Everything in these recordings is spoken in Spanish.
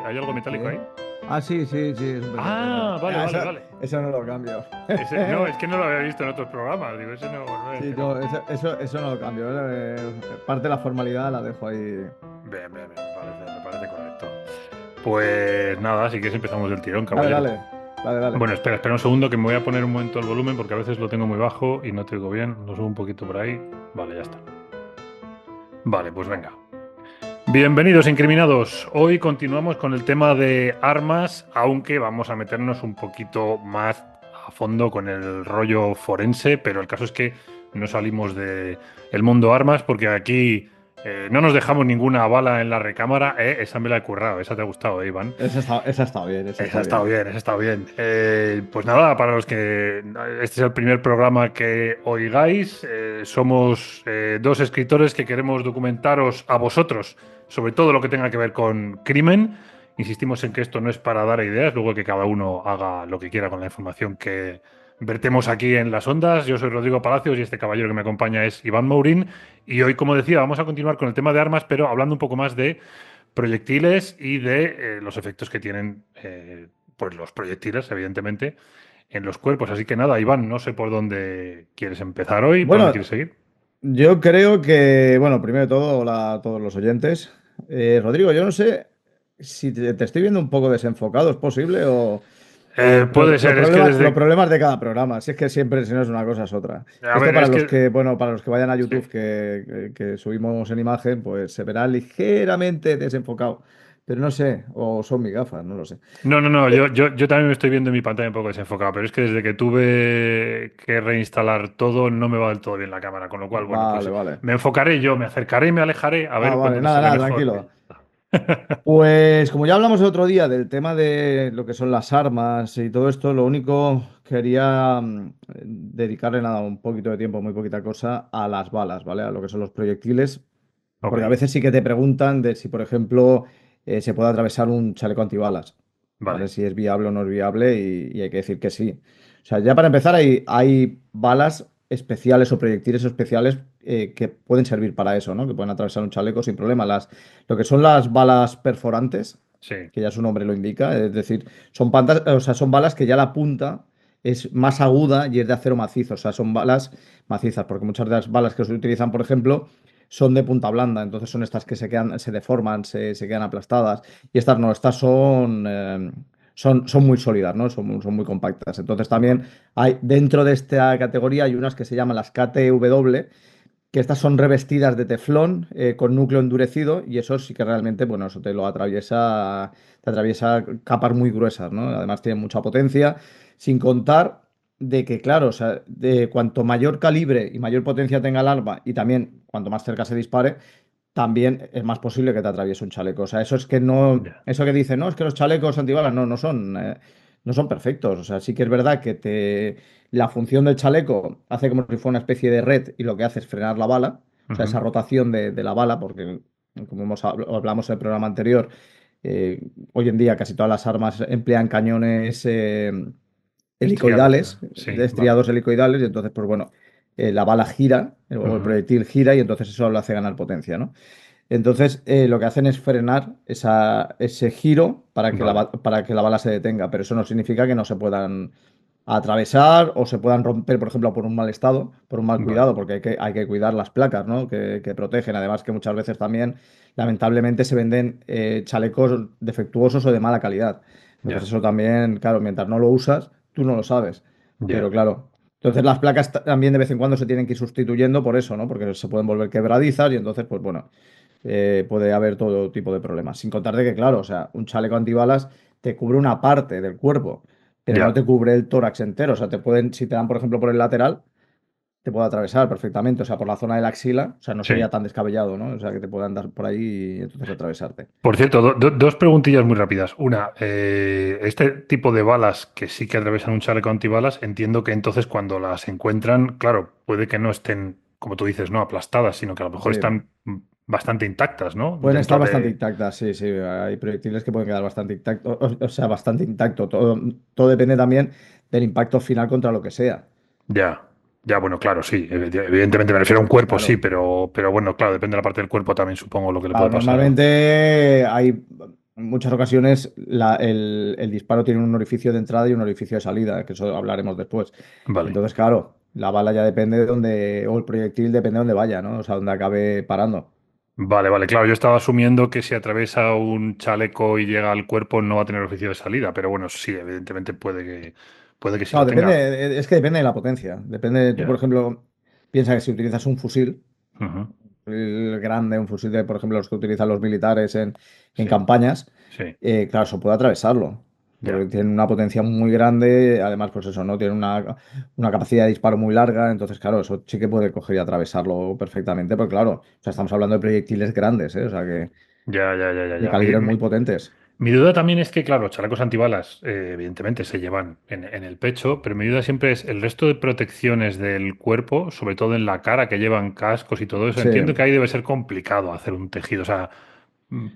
¿Hay algo metálico Sí. ahí? Ah, sí, sí, sí, es un presente metálico. Ah, vale, vale, vale. Eso no lo cambio. No, es que no lo había visto en otros programas. Digo, ese no me he Sí, enterado. no, eso no lo cambio. Parte de la formalidad la dejo ahí. Bien, bien, bien, me parece correcto. Pues nada, si quieres empezamos del tirón, Dale, caballero. dale, dale, dale. Bueno, espera un segundo que me voy a poner un momento el volumen porque a veces lo tengo muy bajo y no te oigo bien. Lo subo un poquito por ahí. Vale, ya está. Vale, pues venga. Bienvenidos, incriminados. Hoy continuamos con el tema de armas, aunque vamos a meternos un poquito más a fondo con el rollo forense, pero el caso es que no salimos de el mundo armas porque aquí no nos dejamos ninguna bala en la recámara. Esa me la he currado, esa te ha gustado, Iván. Esa está bien, esa Esa ha está estado bien. bien, esa ha estado bien. Pues nada, para los que este es el primer programa que oigáis, somos dos escritores que queremos documentaros a vosotros sobre todo lo que tenga que ver con crimen. Insistimos en que esto no es para dar ideas, luego que cada uno haga lo que quiera con la información que vertemos aquí en las ondas. Yo soy Rodrigo Palacios y este caballero que me acompaña es Iván Mourín. Y hoy, como decía, vamos a continuar con el tema de armas, pero hablando un poco más de proyectiles y de los efectos que tienen pues los proyectiles, evidentemente, en los cuerpos. Así que nada, Iván, no sé por dónde quieres empezar hoy, por dónde Bueno, quieres seguir. yo creo que, bueno, primero de todo, hola a todos los oyentes. Rodrigo, yo no sé si te estoy viendo un poco desenfocado, ¿es posible? O Puede ser, es que los desde... problemas de cada programa, si es que siempre, si no es una cosa, es otra. A Esto ver, para es los que... que, bueno, para los que vayan a Sí. YouTube, que subimos en imagen, pues se verá ligeramente desenfocado. Pero no sé, o son mis gafas, no lo sé. No, no, no, yo también me estoy viendo en mi pantalla un poco desenfocado, pero es que desde que tuve que reinstalar todo no me va del todo bien la cámara, con lo cual, bueno, Vale, pues vale. me enfocaré yo, me acercaré y me alejaré a Ah, ver vale, cuándo me nada, sale nada, mejor. tranquilo. Pues como ya hablamos el otro día del tema de lo que son las armas y todo esto, lo único quería dedicarle nada, un poquito de tiempo, muy poquita cosa, a las balas, ¿vale? A lo que son los proyectiles, Ok, porque a veces sí que te preguntan de si, por ejemplo, se puede atravesar un chaleco antibalas, ¿vale? vale, Si es viable o no es viable y hay que decir que sí. O sea, ya para empezar hay balas especiales o proyectiles especiales que pueden servir para eso, ¿no? Que pueden atravesar un chaleco sin problema. Lo que son las balas perforantes, sí, que ya su nombre lo indica, es decir, o sea, son balas que ya la punta es más aguda y es de acero macizo, o sea, son balas macizas, porque muchas de las balas que se utilizan, por ejemplo, son de punta blanda, entonces son estas que se quedan, se deforman, se quedan aplastadas, y estas no, estas son muy sólidas, ¿no? Son muy compactas. Entonces también vale, dentro de esta categoría hay unas que se llaman las KTW, que estas son revestidas de teflón con núcleo endurecido y eso sí que realmente, bueno, eso te atraviesa capas muy gruesas, ¿no? Además tiene mucha potencia, sin contar de que, claro, o sea, de cuanto mayor calibre y mayor potencia tenga el arma y también cuanto más cerca se dispare, también es más posible que te atraviese un chaleco. O sea, eso es que no, ya, eso que dicen, no, es que los chalecos antibalas no son perfectos. O sea, sí que es verdad que la función del chaleco hace como si fuera una especie de red y lo que hace es frenar la bala, o sea, esa ujú, rotación de la bala, porque como hablamos en el programa anterior, hoy en día casi todas las armas emplean cañones estriados, helicoidales, sí, de vale, estriados helicoidales, y entonces, pues bueno, la bala gira, o el ujú, proyectil gira, y entonces eso lo hace ganar potencia, ¿no? Entonces, lo que hacen es frenar ese giro vale, para que la bala se detenga, pero eso no significa que no se puedan atravesar o se puedan romper, por ejemplo, por un mal estado, por un mal vale, cuidado, porque hay que cuidar las placas, ¿no? Que protegen. Además, que muchas veces también, lamentablemente, se venden chalecos defectuosos o de mala calidad. Entonces, ya, eso también, claro, mientras no lo usas, tú no lo sabes. Pero ya. claro. Entonces las placas también de vez en cuando se tienen que ir sustituyendo por eso, ¿no? Porque se pueden volver quebradizas y entonces, pues bueno, puede haber todo tipo de problemas. Sin contar de que, claro, o sea, un chaleco antibalas te cubre una parte del cuerpo, pero no Ya. te cubre el tórax entero. O sea, si te dan, por ejemplo, por el lateral, te puede atravesar perfectamente. O sea, por la zona de la axila, o sea, no sería Sí. tan descabellado, ¿no? O sea, que te puedan dar por ahí y entonces atravesarte. Por cierto, dos preguntillas muy rápidas. Una, este tipo de balas que sí que atraviesan un chaleco antibalas, entiendo que entonces cuando las encuentran, claro, puede que no estén, como tú dices, no aplastadas, sino que a lo mejor Sí, están bastante intactas, ¿no? pueden estar Dentro bastante de... intactas, sí, sí. Hay proyectiles que pueden quedar bastante intactos, o sea, bastante intacto. Todo depende también del impacto final contra lo que sea. Ya, ya, bueno, claro, sí. Evidentemente me refiero a un cuerpo, sí, Claro. pero bueno, claro, depende de la parte del cuerpo también, supongo, lo que le Claro, puede pasar. normalmente en muchas ocasiones el disparo tiene un orificio de entrada y un orificio de salida, que eso hablaremos después. Vale. Entonces, claro, la bala ya depende de dónde, o el proyectil depende de dónde vaya, ¿no? O sea, dónde acabe parando. Vale, vale, claro, yo estaba asumiendo que si atraviesa un chaleco y llega al cuerpo no va a tener oficio de salida, pero bueno, sí, evidentemente puede que sí Claro, lo depende, tenga. es que depende de la potencia. Depende, tú, por Ya. ejemplo, piensa que si utilizas Ujú. un fusil grande, un fusil de, por ejemplo, los que utilizan los militares en Sí, campañas, sí, claro, eso puede atravesarlo. Porque ya, tienen una potencia muy grande, además, pues eso, ¿no? Tienen una capacidad de disparo muy larga, entonces, claro, eso sí que puede coger y atravesarlo perfectamente, pero claro, o sea, estamos hablando de proyectiles grandes, ¿eh? O sea, que de ya. calibres muy potentes. Mi duda también es que, claro, los chalecos antibalas, evidentemente, se llevan en el pecho, pero mi duda siempre es el resto de protecciones del cuerpo, sobre todo en la cara, que llevan cascos y todo eso. Sí. Entiendo que ahí debe ser complicado hacer un tejido. O sea,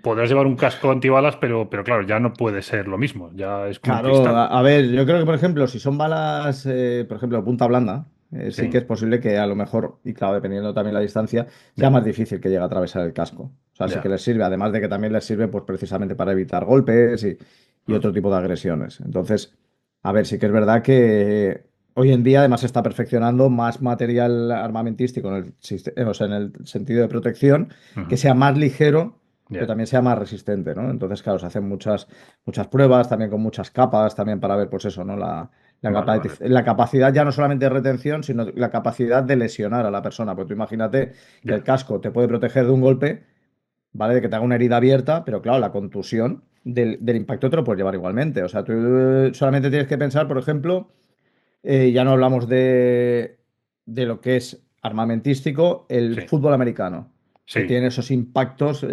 podrás llevar un casco antibalas, pero claro, ya no puede ser lo mismo. Ya es como un Claro, cristal. a ver, yo creo que, por ejemplo, si son balas, por ejemplo, de punta blanda, sí que Sí, es posible que a lo mejor, y claro, dependiendo también la distancia, sea ya, más difícil que llegue a atravesar el casco. O sea, sí que ya. les sirve, además de que también les sirve, pues precisamente para evitar golpes y Mm, otro tipo de agresiones. Entonces, a ver, sí que es verdad que hoy en día además se está perfeccionando más material armamentístico o sea, en el sentido de protección, que ujú, sea más ligero, pero ya. también sea más resistente, ¿no? Entonces, claro, se hacen muchas pruebas, también con muchas capas, también para ver, pues eso, ¿no? Vale, vale. La capacidad ya no solamente de retención, sino la capacidad de lesionar a la persona. Porque tú imagínate que el Ya, casco te puede proteger de un golpe, ¿vale? De que te haga una herida abierta, pero claro, la contusión del impacto te lo puedes llevar igualmente. O sea, tú solamente tienes que pensar, por ejemplo, ya no hablamos de lo que es armamentístico, el sí, fútbol americano, que sí, tiene esos impactos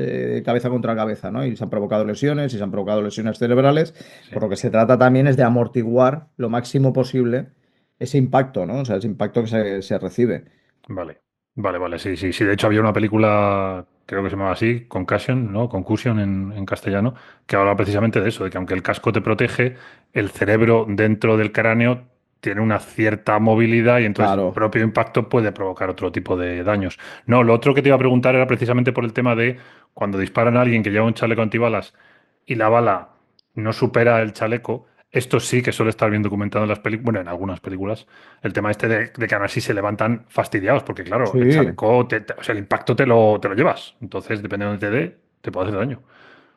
cabeza contra cabeza, ¿no? Y se han provocado lesiones, y se han provocado lesiones cerebrales. Por sí. lo que se trata también es de amortiguar lo máximo posible ese impacto, ¿no? O sea, ese impacto que se recibe. Vale, vale, sí, sí, sí. De hecho, había una película, creo que se llamaba así, Concussion, ¿no? Concussion en castellano, que habla precisamente de eso, de que aunque el casco te protege, el cerebro dentro del cráneo tiene una cierta movilidad y entonces el Claro, propio impacto puede provocar otro tipo de daños. No, lo otro que te iba a preguntar era precisamente por el tema de cuando disparan a alguien que lleva un chaleco antibalas y la bala no supera el chaleco. Esto sí que suele estar bien documentado en las películas, bueno, en algunas películas el tema este de que aún así se levantan fastidiados, porque claro, el sí. chaleco, o sea, el impacto te lo llevas. Entonces, dependiendo de donde te dé, te puede hacer daño.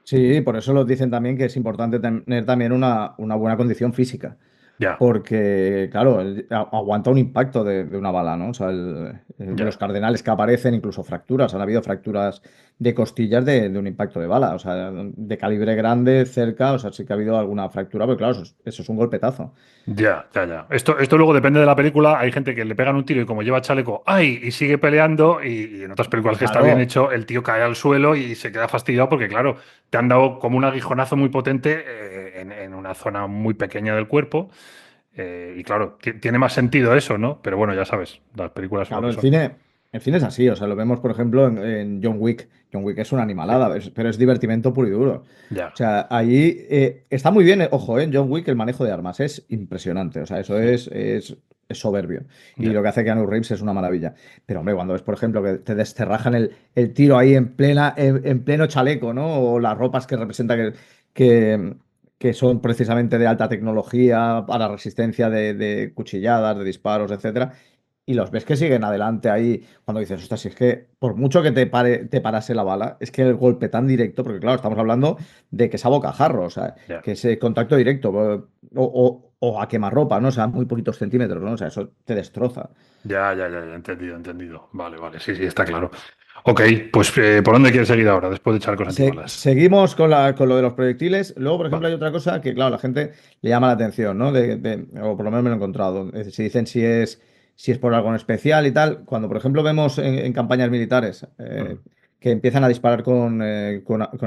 Sí, por eso los dicen también que es importante tener también una buena condición física. Ya, Porque, claro, aguanta un impacto de una bala, ¿no? O sea, los ya. cardenales que aparecen, incluso fracturas, han habido fracturas de costillas de un impacto de bala, o sea, de calibre grande, cerca, o sea, sí que ha habido alguna fractura, pero claro, eso es un golpetazo. Ya. Esto luego depende de la película. Hay gente que le pegan un tiro y como lleva chaleco, ¡ay! Y sigue peleando. Y en otras películas que está bien Claro, hecho, el tío cae al suelo y se queda fastidiado porque, claro, te han dado como un aguijonazo muy potente en una zona muy pequeña del cuerpo. Y claro, tiene más sentido eso, ¿no? Pero bueno, ya sabes, las películas son lo claro, que son. el cine es así, o sea, lo vemos, por ejemplo, en John Wick. John Wick es una Sí, animalada, pero es divertimento puro y duro. O ya, sea, ahí está muy bien, ojo, en John Wick el manejo de armas es impresionante, o sea, eso sí, es soberbio. Y ya. lo que hace Keanu Reeves es una maravilla. Pero, hombre, cuando ves, por ejemplo, que te desterrajan el tiro ahí en pleno chaleco, ¿no? O las ropas que representa que, que son precisamente de alta tecnología para resistencia de cuchilladas, de disparos, etcétera, y los ves que siguen adelante ahí, cuando dices, ostras, si es que por mucho que te parase la bala, es que el golpe tan directo, porque claro, estamos hablando de que es a bocajarro, o sea, Ya, que ese contacto directo, o a quemarropa, ¿no? O sea, muy poquitos centímetros, ¿no? O sea, eso te destroza. entendido. Vale, sí, sí, está claro. Ok, pues ¿por dónde quieres seguir ahora, después de charcos antibalas? Seguimos con lo de los proyectiles. Luego, por ejemplo, Vale, hay otra cosa que, claro, la gente le llama la atención, ¿no? O por lo menos me lo he encontrado. Se dicen si es por algo en especial y tal. Cuando, por ejemplo, vemos en campañas militares ujú, que empiezan a disparar con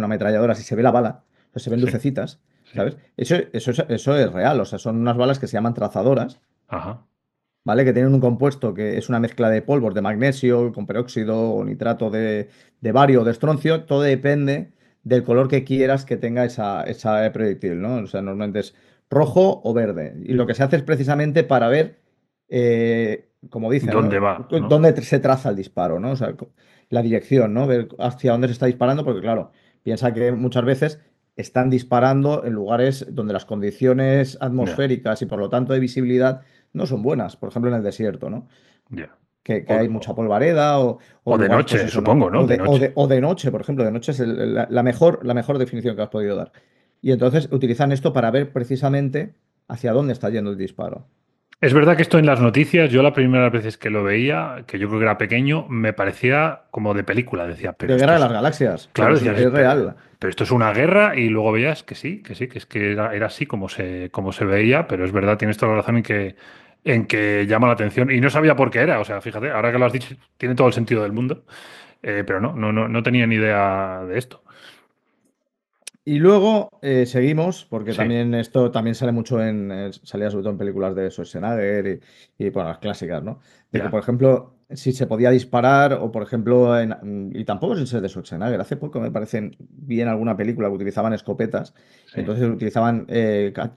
ametralladoras y se ve la bala, o sea, se ven sí, lucecitas, sí, ¿sabes? Eso es real. O sea, son unas balas que se llaman trazadoras. ajá, ¿Vale? Que tienen un compuesto que es una mezcla de polvos de magnesio con peróxido o nitrato de bario o de estroncio. Todo depende del color que quieras que tenga esa proyectil, ¿no? O sea, normalmente es rojo o verde. Y lo que se hace es precisamente para ver, como dicen, ¿dónde ¿no? va, no? Dónde se traza el disparo, ¿no? O sea, la dirección, ¿no? Ver hacia dónde se está disparando, porque claro, piensa que muchas veces están disparando en lugares donde las condiciones Ya, atmosféricas y por lo tanto de visibilidad no son buenas, por ejemplo en el desierto, ¿no? ya. Que O, hay mucha polvareda o o de lugares, pues noche, eso, ¿no? supongo, ¿no? De noche. O de noche, por ejemplo, de noche es la mejor definición que has podido dar. Y entonces utilizan esto para ver precisamente hacia dónde está yendo el disparo. Es verdad que esto en las noticias, yo la primera veces que lo veía, que yo creo que era pequeño, me parecía como de película. Decía, pero De esto Guerra de es, las Galaxias, claro, pero decías, es real. pero esto es una guerra y luego veías que sí, que es que era así como se veía, pero es verdad, tienes toda la razón en que llama la atención y no sabía por qué era. O sea, fíjate, ahora que lo has dicho, tiene todo el sentido del mundo, pero no tenía ni idea de esto. Y luego seguimos, porque Sí, también esto también sale mucho salía sobre todo en películas de Schwarzenegger bueno, las clásicas, ¿no? De que, ya, por ejemplo, si se podía disparar, o por ejemplo, y tampoco es ser de Schwarzenegger, hace poco me parece, vi en alguna película que utilizaban escopetas, y sí. entonces utilizaban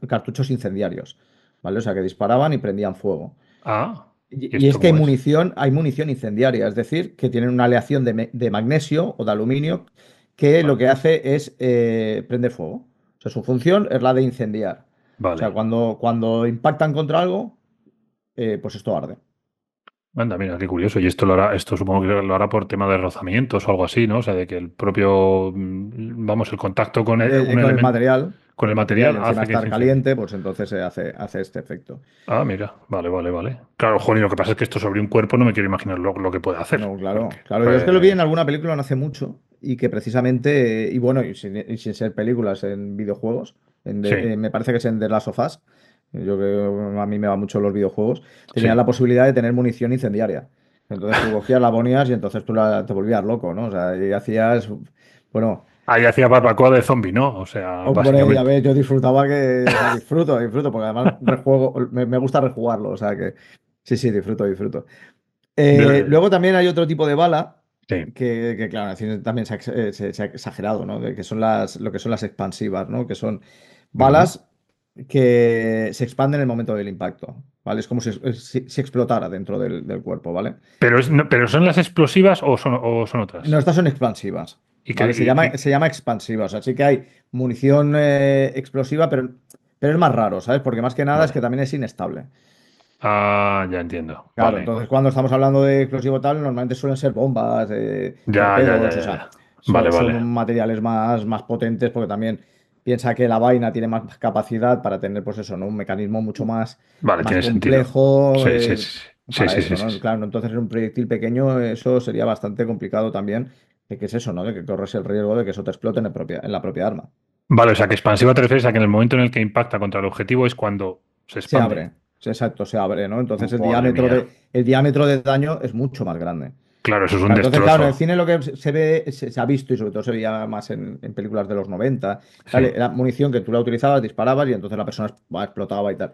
cartuchos incendiarios, ¿vale? O sea, que disparaban y prendían fuego. Ah, ¿y Y esto es que cómo es? hay munición incendiaria, es decir, que tienen una aleación de magnesio o de aluminio que lo Vale, que hace es prender fuego. O sea, su función es la de incendiar. O sea, vale. cuando impactan contra algo, pues esto arde. Anda, mira, qué curioso. Y esto lo hará, esto supongo que lo hará por tema de rozamientos o algo así, ¿no? O sea, de que el propio, vamos, el contacto con un elemento, con Con el el material, material y encima hace que estar se incendie. caliente, pues entonces hace este efecto. Ah, mira, vale, vale, vale. Claro, joder, lo que pasa es que esto sobre un cuerpo no me quiero imaginar lo que puede hacer. No, claro, Porque, claro. Yo es que lo vi en alguna película no hace mucho y que precisamente, y bueno, y sin ser películas, en videojuegos, sí, me parece que es en The Last of Us, yo que a mí me va mucho los videojuegos, tenían sí. la posibilidad de tener munición incendiaria. Entonces tú cogías, la ponías y entonces te volvías loco, ¿no? O sea, y hacías, bueno, Ahí hacía barbacoa de zombie, ¿no? O sea, hombre, ya básicamente. ves, yo disfrutaba o sea, disfruto, porque además me gusta rejugarlo, o sea que sí, sí, disfruto. De- Luego también hay otro tipo de bala sí. claro, en el cine también se ha exagerado, ¿no? De que son lo que son las expansivas, ¿no? Que son Ujú. balas que se expanden en el momento del impacto, ¿vale? Es como si explotara dentro del cuerpo, ¿vale? Pero, pero ¿son las explosivas o son No, otras? estas son expansivas, Y que, ¿vale? Se llama expansiva, o sea, sí que hay munición explosiva, pero es más raro, ¿sabes? Porque más que nada es vale. que también es inestable. Ah, ya entiendo. Claro, Vale. entonces cuando estamos hablando de explosivo tal, normalmente suelen ser bombas, Ya, ya, ya, torpedos, o ya, sea, ya. Vale, son vale. materiales más potentes porque también piensa que la vaina tiene más capacidad para tener, pues eso, ¿no? Un mecanismo mucho Vale, más tiene sentido. complejo Sí, sí, sí, sí, para sí, sí, eso, sí, ¿no? sí. Claro, entonces en un proyectil pequeño eso sería bastante complicado también, de que es eso, ¿no? De que corres el riesgo de que eso te explote en la propia arma. Vale, o sea que expansiva te refieres a que en el momento en el que impacta contra el objetivo es cuando se Se expande. abre, sí, exacto, se abre, ¿no? Entonces Madre mía. el diámetro de daño es mucho más grande. Claro, eso es un Claro, entonces, claro, en el destrozo. cine lo que se ve, se ha visto y sobre todo se veía más en películas de los 90, Sí. tal, era munición que tú la utilizabas, disparabas y entonces la persona explotaba y tal.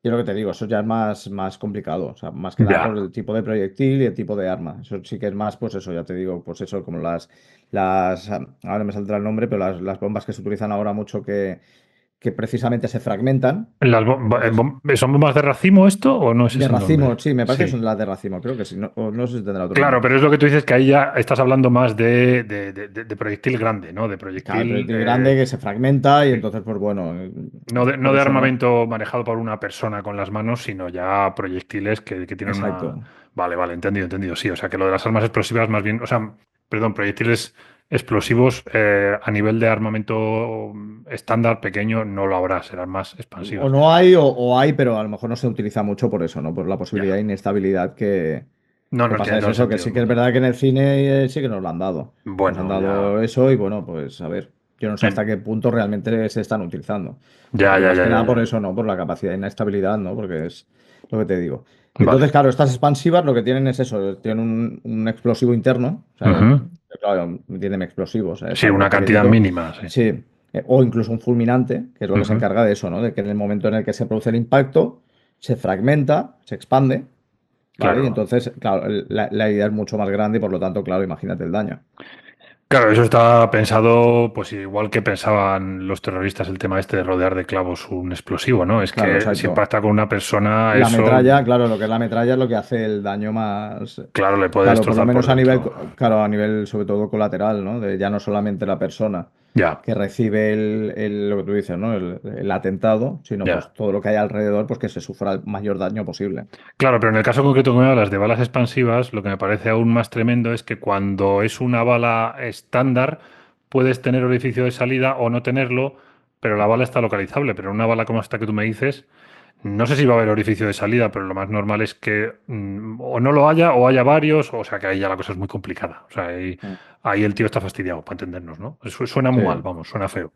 Y es lo que te digo, eso ya es más complicado, o sea, más que nada por Ya. el tipo de proyectil y el tipo de arma. Eso sí que es más, pues eso, ya te digo, pues eso, como ahora me saldrá el nombre, pero las bombas que se utilizan ahora mucho que precisamente se fragmentan. Entonces, ¿Son bombas de racimo esto o no es de ese el racimo, nombre? sí, me parece que Sí. son las de racimo, creo que sí, no, o no sé si tendrá otro Claro, nombre. pero es lo que tú dices que ahí ya estás hablando más de proyectil grande, ¿no? De Claro, el proyectil. proyectil grande que se fragmenta y Sí. entonces, pues bueno, No por de eso, ¿no? armamento manejado por una persona con las manos, sino ya proyectiles que tienen una. Exacto. Vale, vale, entendido, entendido. Sí, o sea que lo de las armas explosivas más bien, o sea, perdón, proyectiles explosivos a nivel de armamento estándar pequeño no lo habrá, serán más O expansivas. no hay o hay, pero a lo mejor no se utiliza mucho por eso, ¿no? Por la posibilidad Ya. de inestabilidad No, que no pasa. tiene Es todo el eso, que sentido sí del que es mundo. verdad que en el cine sí que nos lo han dado. Nos han Bueno, dado ya. eso y bueno, pues a ver, yo no sé hasta En- qué punto realmente se están utilizando. Ya, Pero ya, más ya, que ya, nada por ya. eso, ¿no? Por la capacidad de inestabilidad, ¿no? Porque es lo que te digo. Entonces, Vale. claro, estas expansivas lo que tienen es eso, tienen un explosivo interno, o sea, Ujú. claro, tienen explosivos, es Sí, algo una cantidad pequeñito, mínima, sí. sí, o incluso un fulminante, que es lo que se Ujú. encarga de eso, ¿no? De que en el momento en el que se produce el impacto, se fragmenta, se expande, ¿vale? Y Claro. entonces, claro, la idea es mucho más grande y por lo tanto, claro, imagínate el daño. Claro, eso está pensado, pues igual que pensaban los terroristas el tema este de rodear de clavos un explosivo, ¿no? Es Claro, que si exacto. impacta con una persona, La eso, metralla, claro, lo que es la metralla es lo que hace el daño más, claro, le puede claro, por lo destrozar por menos a nivel, dentro. claro, a nivel sobre todo colateral, ¿no? De ya no solamente la persona. Ya, que recibe lo que tú dices, ¿no? El atentado, sino ya. pues todo lo que hay alrededor, pues que se sufra el mayor daño posible. Claro, pero en el caso concreto que me hablas de balas expansivas, lo que me parece aún más tremendo es que cuando es una bala estándar, puedes tener orificio de salida o no tenerlo, pero la bala está localizable. Pero una bala como esta que tú me dices, no sé si va a haber orificio de salida, pero lo más normal es que o no lo haya o haya varios, o sea que ahí ya la cosa es muy complicada. O sea, Mm. ahí el tío está fastidiado, para entendernos, ¿no? Eso suena muy mal, Sí, vamos, suena feo.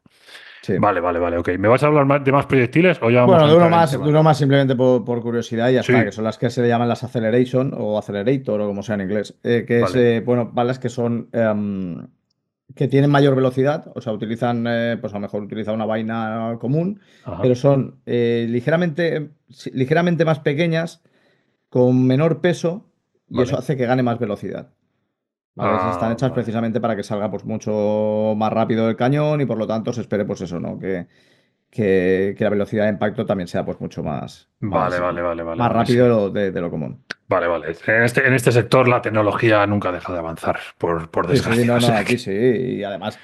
sí. Vale, vale, vale, ok. ¿Me vas a hablar de más proyectiles o ya vamos a Bueno, entrar en tema? de uno más simplemente por curiosidad y ya está, Sí, que son las que se le llaman las Acceleration o Accelerator o como sea en inglés, que es, vale. bueno, balas que son, que tienen mayor velocidad, o sea, utilizan, pues a lo mejor utiliza una vaina común, pero Ajá. son ligeramente más pequeñas, con menor peso y eso Vale. hace que gane más velocidad. ¿Vale? Están Ah, hechas vale. precisamente para que salga pues mucho más rápido el cañón y por lo tanto se espere pues eso, ¿no? Que la velocidad de impacto también sea pues mucho Vale, vale, vale, vale, más vale, sí. rápido de lo común. Vale, vale. En este sector la tecnología nunca deja de avanzar, por Sí, sí, desgracia. no, O no, sea aquí que, sí. Y además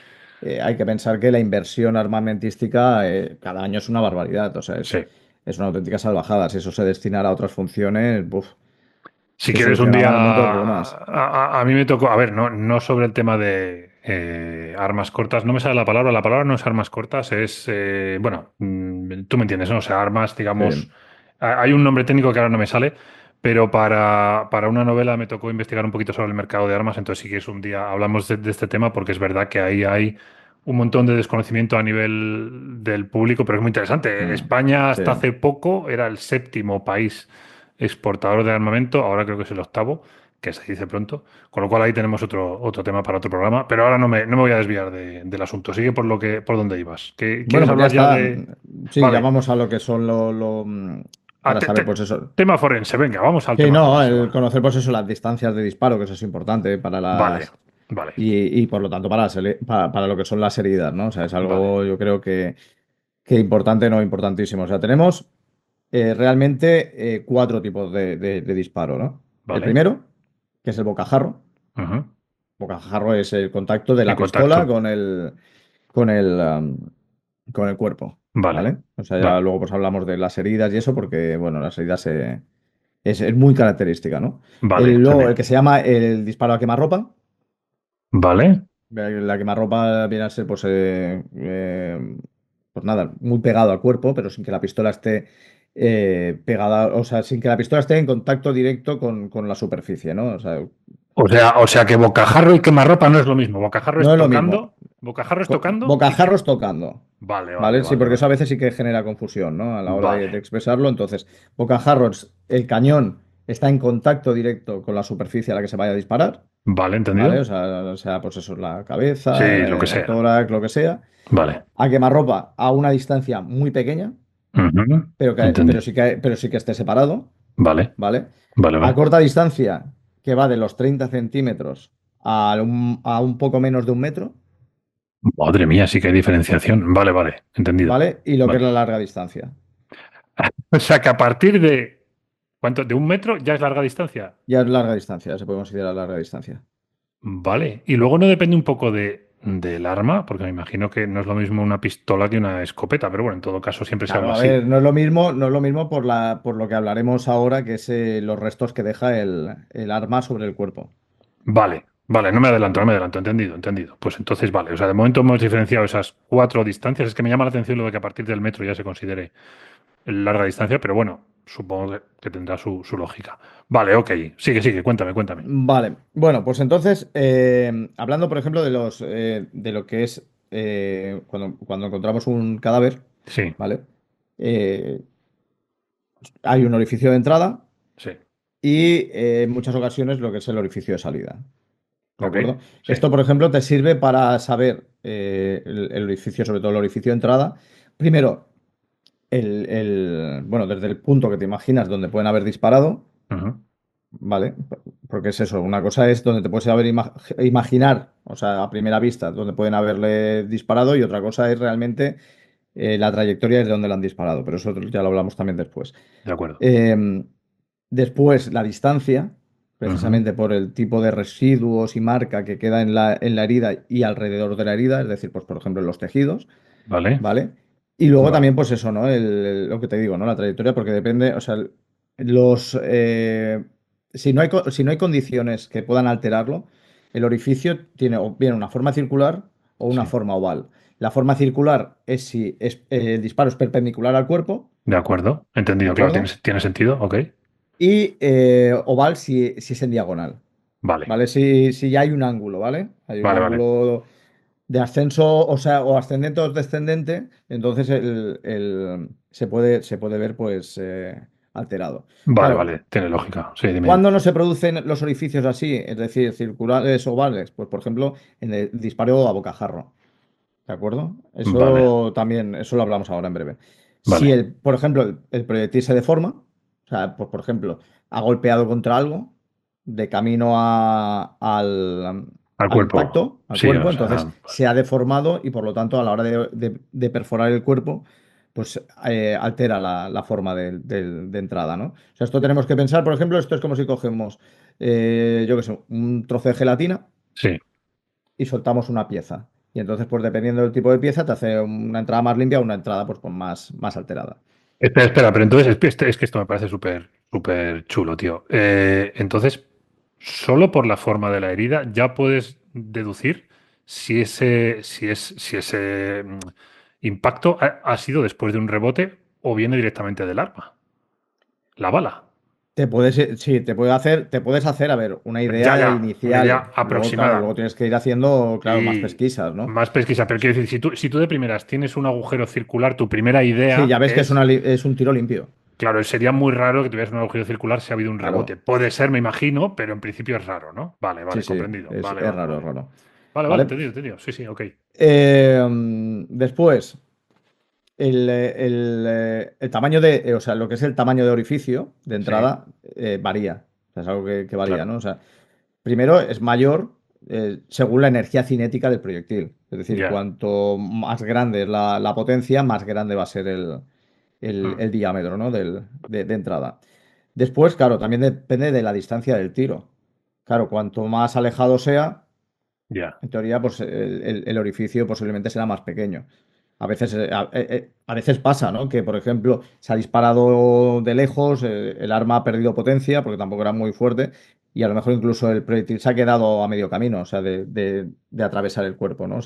hay que pensar que la inversión armamentística cada año es una barbaridad. O sea, sí. es una auténtica salvajada. Si eso se destinara a otras funciones, buf, Si se quieres un día, solucionaban un montón de problemas. a mí me tocó, a ver, no sobre el tema de armas cortas, no me sale la palabra no es armas cortas, es, bueno, tú me entiendes, ¿no? O sea, armas, digamos, Sí. hay un nombre técnico que ahora no me sale, pero para una novela me tocó investigar un poquito sobre el mercado de armas, entonces si quieres un día hablamos de este tema porque es verdad que ahí hay un montón de desconocimiento a nivel del público, pero es muy interesante. Mm, España sí. hasta hace poco era el séptimo país exportador de armamento, ahora creo que es el octavo, que se dice pronto, con lo cual ahí tenemos otro tema para otro programa, pero ahora no me voy a desviar del asunto, sigue por donde ibas. ¿Quieres Bueno, pues ya hablar ya está. de... Sí, ya Vale, vamos a lo que son a para saber, pues eso. tema forense, venga, vamos al Sí, tema no, forense, el va. conocer, pues eso, las distancias de disparo, que eso es importante para Vale, las. vale, Y por lo tanto para lo que son las heridas, ¿no? O sea, es vale, algo yo creo que importante, no importantísimo. O sea, tenemos realmente cuatro tipos de disparo, ¿no? El vale. primero, que es el bocajarro. Ujú. Bocajarro es el contacto de En la pistola contacto. con el, am, con el cuerpo, Vale, ¿vale? O sea, ya vale, luego pues hablamos de las heridas y eso, porque, bueno, las heridas es muy característica, ¿no? vale, Luego, el entendido. que se llama el disparo a quemarropa. Vale, La quemarropa viene a ser, pues nada, muy pegado al cuerpo, pero sin que la pistola esté pegada, o sea, sin que la pistola esté en contacto directo con la superficie, ¿no? O sea, o sea que bocajarro y quemarropa no es lo mismo, no es lo mismo. bocajarro es tocando y que... Bocajarros tocando, Vale, vale, ¿vale? Sí, vale, porque eso a vale. veces sí que genera confusión, ¿no? A la hora de Vale, expresarlo. Entonces, bocajarros, el cañón está en contacto directo con la superficie a la que se vaya a disparar, vale, ¿vale? ¿entendido? O sea, pues eso, la cabeza, Sí, lo que el sea. tórax, lo que sea. Vale. A quemarropa a una distancia muy pequeña, Ujú. Entendido. pero sí que esté separado, Vale, ¿vale? vale, A vale. corta distancia, que va de los 30 centímetros a un poco menos de un metro, Madre mía, sí que hay diferenciación. Vale, vale, entendido. ¿vale? Y lo que es Vale. la larga distancia. O sea que a partir de... ¿Cuánto? ¿De un metro ya es larga distancia? Ya es larga distancia, se puede considerar larga distancia. Vale. Y luego no depende un poco del arma, porque me imagino que no es lo mismo una pistola que una escopeta, pero bueno, en todo caso siempre se Claro, habla a así. ver, no es lo mismo por lo que hablaremos ahora, que es los restos que deja el arma sobre el cuerpo. Vale, vale, no me adelanto, entendido, entendido. Pues entonces vale, o sea, de momento hemos diferenciado esas cuatro distancias. Es que me llama la atención lo de que a partir del metro ya se considere larga distancia, pero bueno, supongo que tendrá su lógica. Vale, ok, sigue, sigue, cuéntame, cuéntame. Vale, bueno, pues entonces, hablando, por ejemplo, de lo que es cuando encontramos un cadáver, Sí, ¿vale? Eh, Hay un orificio de entrada sí, y en muchas ocasiones lo que es el orificio de salida, ¿de ok, acuerdo? sí. Esto, por ejemplo, te sirve para saber el orificio, sobre todo el orificio de entrada. Primero, bueno, desde el punto que te imaginas donde pueden haber disparado. Ujú. Vale, porque es eso, una cosa es donde te puedes imaginar, o sea, a primera vista, donde pueden haberle disparado y otra cosa es realmente la trayectoria desde donde le han disparado, pero eso ya lo hablamos también después. De acuerdo. Eh, Después, la distancia, Ujú. precisamente por el tipo de residuos y marca que queda en la herida y alrededor de la herida, es decir, pues por ejemplo en los tejidos, Vale, ¿vale? Y luego vale. también, pues eso, ¿no? Lo que te digo, ¿no? La trayectoria, porque depende, o sea, los, si no hay condiciones que puedan alterarlo, el orificio tiene o bien una forma circular o una Sí. forma oval. La forma circular es si el disparo es perpendicular al cuerpo, De acuerdo. ¿de Entendido, claro, tiene, acuerdo? tiene sentido. Ok. Y oval si es en diagonal, Vale, ¿vale? Si ya hay un ángulo, ¿vale? Hay un vale, vale. ángulo de ascenso, o sea, o ascendente o descendente, entonces se puede ver pues alterado. Vale, Claro, vale. Tiene lógica. Sí, dime, dime. ¿cuándo no se producen los orificios así? Es decir, circulares o ovales. Pues por ejemplo, en el disparo a bocajarro. ¿De acuerdo? Vale, Eso también, eso lo hablamos ahora en breve. Si vale. por ejemplo, el proyectil se deforma, o sea, pues, por ejemplo, ha golpeado contra algo de camino Al al cuerpo. impacto, al Sí, o cuerpo, sea, entonces se ha deformado y por lo tanto a la hora de perforar el cuerpo, pues altera la forma de entrada, ¿no? O sea, esto tenemos que pensar, por ejemplo, esto es como si cogemos, yo qué sé, un trozo de gelatina sí. y soltamos una pieza. Y entonces, pues dependiendo del tipo de pieza, te hace una entrada más limpia o una entrada pues, más alterada. Espera, espera, pero entonces es que esto me parece súper, súper chulo, tío. Entonces, solo por la forma de la herida ya puedes deducir si ese impacto ha sido después de un rebote o viene directamente del arma. La bala. Sí, te puedes hacer, a ver, una Ya, idea ya, una inicial. idea Luego, claro, aproximada. luego tienes que ir haciendo, claro, más Y pesquisas, ¿no? más pesquisa. Pero quiero decir, si tú de primeras tienes un agujero circular, tu primera Sí, ya idea ves que es, es. es un tiro limpio. Claro, sería muy raro que tuvieras un agujero circular si ha habido un rebote. Claro, Puede ser, me imagino, pero en principio es raro, ¿no? Vale, sí, vale, sí, comprendido. es, Vale, es vale, raro, es vale. raro. Vale, vale, ¿Vale? entendido, entendido. Sí, sí, ok. Después, el tamaño o sea, lo que es el tamaño de orificio de Sí, entrada varía. O sea, es algo que varía, claro. ¿no? O sea, primero, es mayor según la energía cinética del proyectil. Es decir, Ya. cuanto más grande es la potencia, más grande va a ser el- Hmm. el diámetro, ¿no? de entrada. Después, claro, también depende de la distancia del tiro. Claro, cuanto más alejado sea, Ya. en teoría, pues el orificio posiblemente será más pequeño. A veces pasa, ¿no? Que, por ejemplo, se ha disparado de lejos, el arma ha perdido potencia porque tampoco era muy fuerte y a lo mejor incluso el proyectil se ha quedado a medio camino, o sea, de atravesar el cuerpo, ¿no?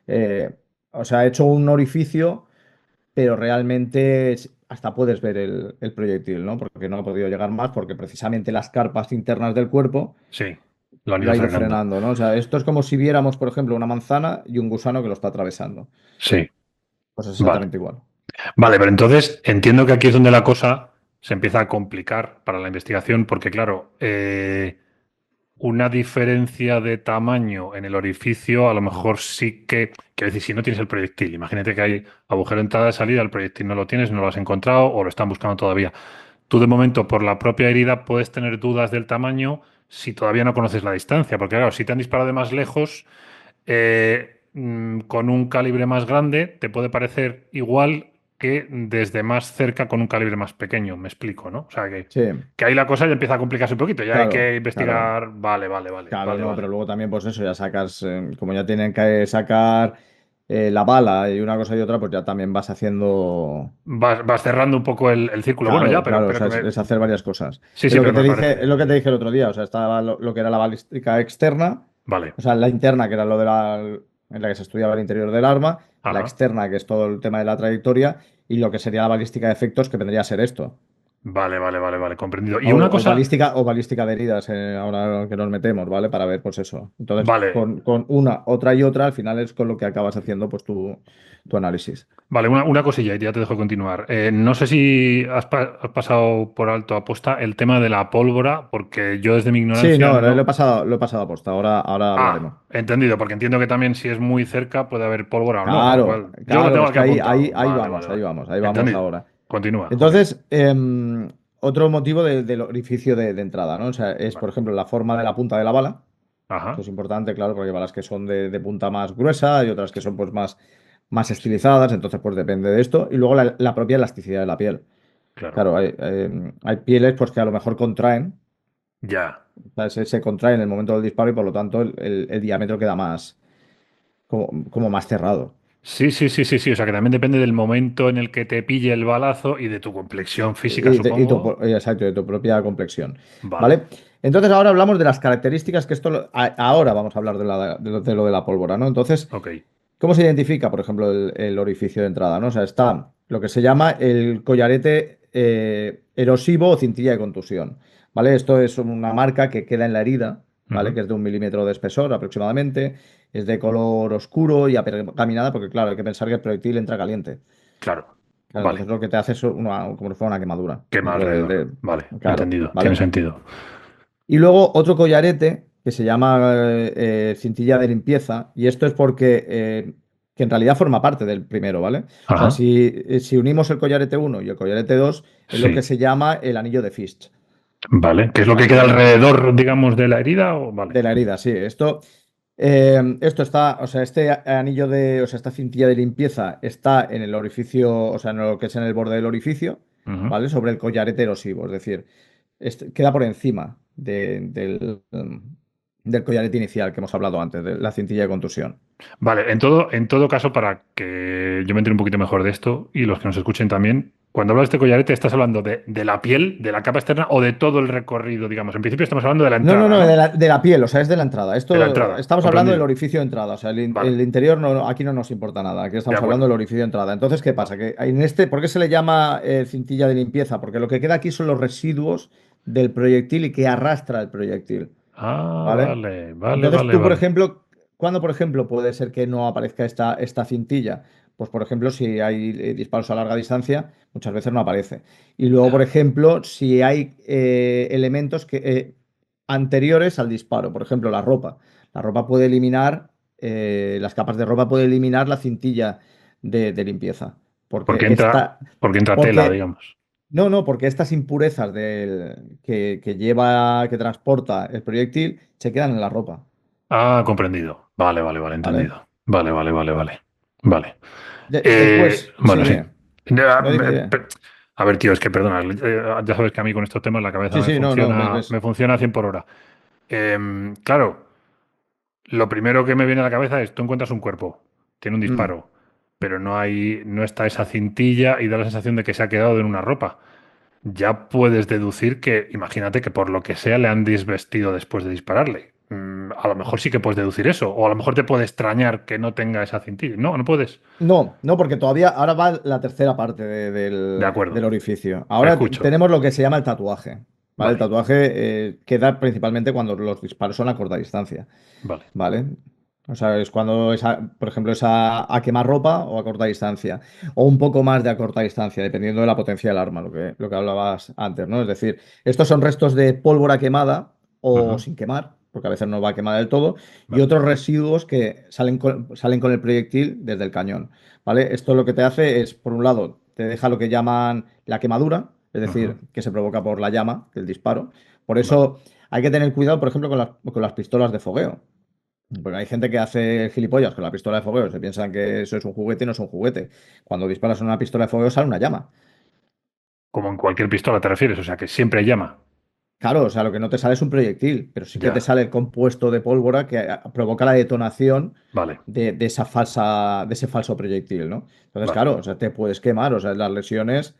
Eh, ha hecho un orificio, pero realmente hasta puedes ver el proyectil, ¿no? Porque no ha podido llegar más porque precisamente las carpas internas del cuerpo Sí. Lo han lo ido ha ido frenando. frenando, ¿no? O sea, esto es como si viéramos, por ejemplo, una manzana y un gusano que lo está atravesando. Sí. Pues es Vale. exactamente igual. Vale, pero entonces entiendo que aquí es donde la cosa se empieza a complicar para la investigación, porque claro, una diferencia de tamaño en el orificio, a lo mejor sí que, quiero decir, si no tienes el proyectil, imagínate que hay agujero de entrada y salida, el proyectil no lo tienes, no lo has encontrado o lo están buscando todavía. Tú de momento, por la propia herida, puedes tener dudas del tamaño si todavía no conoces la distancia, porque claro, si te han disparado de más lejos, con un calibre más grande, te puede parecer igual que desde más cerca con un calibre más pequeño, me explico, ¿no? O sea Sí, que ahí la cosa ya empieza a complicarse un poquito, ya hay claro, que claro. investigar. Vale, vale, vale, Claro, vale, no, vale. pero luego también, pues eso, ya sacas, como ya tienen que sacar la bala y una cosa y otra, pues ya también vas haciendo. Vas cerrando un poco el círculo. Bueno, ya, Claro, pero, claro, o pero sea, que es hacer varias cosas. Sí, Es sí, lo que pero te me dije, es lo que te parece. dije el otro día, o sea, estaba lo que era la balística externa, Vale. o sea, la interna, que era en la que se estudiaba el interior del arma, la Ajá. externa, que es todo el tema de la trayectoria, y lo que sería la balística de efectos, que vendría a ser esto. Vale, vale, vale, vale, comprendido. Y O, una o cosa. balística de heridas, ahora que nos metemos, ¿vale? Para ver, pues eso. Entonces, Vale. con una, otra y otra, al final es con lo que acabas haciendo, pues tu análisis. Vale, una cosilla y ya te dejo continuar. No sé si has pasado por alto aposta el tema de la pólvora, porque yo desde mi Sí, ignorancia no, lo he no. pasado, lo he pasado a posta. Ahora hablaremos. Entendido, porque entiendo que también si es muy cerca puede haber pólvora o no, con lo Claro, cual yo lo claro, tengo es aquí que ahí, ahí, apuntado. ahí Vale, vamos, vale, ahí vale. vamos, ahí vamos Entendido. ahora. Continúa, ok. Entonces, otro motivo del orificio de entrada, ¿no? O sea, es, Vale. por ejemplo, la forma de la punta de la bala. Esto Ajá, es importante, claro, porque hay balas que son de punta más gruesa y otras que son pues más sí, estilizadas, entonces pues depende de esto. Y luego la propia elasticidad de la piel. claro. Claro, hay pieles pues que a lo mejor contraen Ya, O sea, se contrae en el momento del disparo y por lo tanto el diámetro queda más, como más cerrado. Sí, sí, sí, sí, sí. O sea que también depende del momento en el que te pille el balazo y de tu complexión física, supongo. Exacto, de tu propia complexión. Vale. ¿Vale? Entonces ahora hablamos de las características que ahora vamos a hablar de lo de la pólvora, ¿no? Entonces, Ok. ¿cómo se identifica, por ejemplo, el orificio de entrada, ¿no? O sea, está lo que se llama el collarete erosivo o cintilla de contusión, ¿vale? Esto es una marca que queda en la herida, ¿vale? Ujú. Que es de 1 milímetro de espesor aproximadamente, es de color oscuro y apergaminada, porque claro, hay que pensar que el proyectil entra caliente. Claro. Claro, Vale. entonces lo que te hace es como si fuera una quemadura Quema dentro alrededor. Vale. claro, Entendido. Tiene ¿vale? sentido. Y luego otro collarete que se llama cintilla de limpieza, y esto es porque que en realidad forma parte del primero, ¿vale? O sea, Ajá. si unimos el collarete uno y el collarete 2 es lo que Sí. se llama el anillo de Fisch, Vale. ¿Qué es lo que ¿vale? queda alrededor, digamos, de la herida? O... Vale. De la herida, sí. Esto está, o sea, o sea, esta cintilla de limpieza está en el orificio, o sea, en lo que es en el borde del orificio, Ujú. ¿vale? Sobre el collarete erosivo, es decir, queda por encima del collarete inicial que hemos hablado antes, de la cintilla de contusión. Vale, en todo caso, para que yo me entere un poquito mejor de esto y los que nos escuchen también, cuando hablas de este collarete, ¿estás hablando de la piel, de la capa externa o de todo el recorrido, digamos? En principio estamos hablando de la No, no, entrada, no, ¿no? de la piel, o sea, es de la entrada. De la Esto, entrada, estamos hablando del comprendido. orificio de entrada, o sea, el Vale, interior aquí no nos importa nada, aquí de estamos hablando acuerdo. del orificio de entrada. Entonces, ¿qué Vale. pasa? Que ¿por qué se le llama cintilla de limpieza? Porque lo que queda aquí son los residuos del proyectil y que arrastra el proyectil, Ah, ¿vale? vale, vale, Entonces, vale, tú, por vale. ejemplo, ¿cuándo, por ejemplo, puede ser que no aparezca esta cintilla? Pues, por ejemplo, si hay disparos a larga distancia, muchas veces no aparece. Y luego, por Ya. ejemplo, si hay elementos anteriores al disparo, por ejemplo, la ropa. La ropa puede eliminar, las capas de ropa puede eliminar la cintilla de limpieza. Porque Porque entra tela, porque, digamos. no, porque estas impurezas que transporta el proyectil se quedan en la ropa. Ah, comprendido. Vale, vale, vale, ¿Vale? entendido. Vale, vale, vale, vale. Vale. Después, sí, Bueno, sí. dime. Ya, No, dime, dime. A ver, tío, es que perdona, ya sabes que a mí con estos temas la cabeza Sí, sí, no, no, ves, me ves. funciona a 100 por hora. Claro, lo primero que me viene a la cabeza es, tú encuentras un cuerpo, tiene un Mm. disparo, pero no está esa cintilla y da la sensación de que se ha quedado en una ropa. Ya puedes deducir que, imagínate que por lo que sea le han desvestido después de dispararle. A lo mejor sí que puedes deducir eso, o a lo mejor te puede extrañar que no tenga esa cintilla. No, no puedes. No, no, porque todavía ahora va la tercera parte De del acuerdo, orificio. te Ahora escucho. tenemos lo que se llama el tatuaje. ¿Vale? El Vale, tatuaje queda principalmente cuando los disparos son a corta distancia. vale. ¿Vale? O sea, es cuando, por ejemplo, es a quemar ropa o a corta distancia. O un poco más de a corta distancia, dependiendo de la potencia del arma, lo que hablabas antes, ¿no? Es decir, estos son restos de pólvora quemada o Ujú. sin quemar, porque a veces no va quemada del todo, y Vale, otros residuos que salen con el proyectil desde el cañón. ¿Vale? Esto lo que te hace es, por un lado, te deja lo que llaman la quemadura, es ujú. decir, que se provoca por la llama del disparo. Por Vale, eso hay que tener cuidado, por ejemplo, con las pistolas de fogueo. Porque hay gente que hace gilipollas con la pistola de fogueo, se piensan que eso es un juguete y no es un juguete. Cuando disparas una pistola de fogueo sale una llama. como en cualquier pistola te refieres, o sea que siempre llama. Claro, o sea, lo que no te sale es un proyectil, pero sí que te Ya, sale el compuesto de pólvora que provoca la detonación vale, de ese falso proyectil, ¿no? Entonces, vale, claro, o sea, te puedes quemar, o sea, las lesiones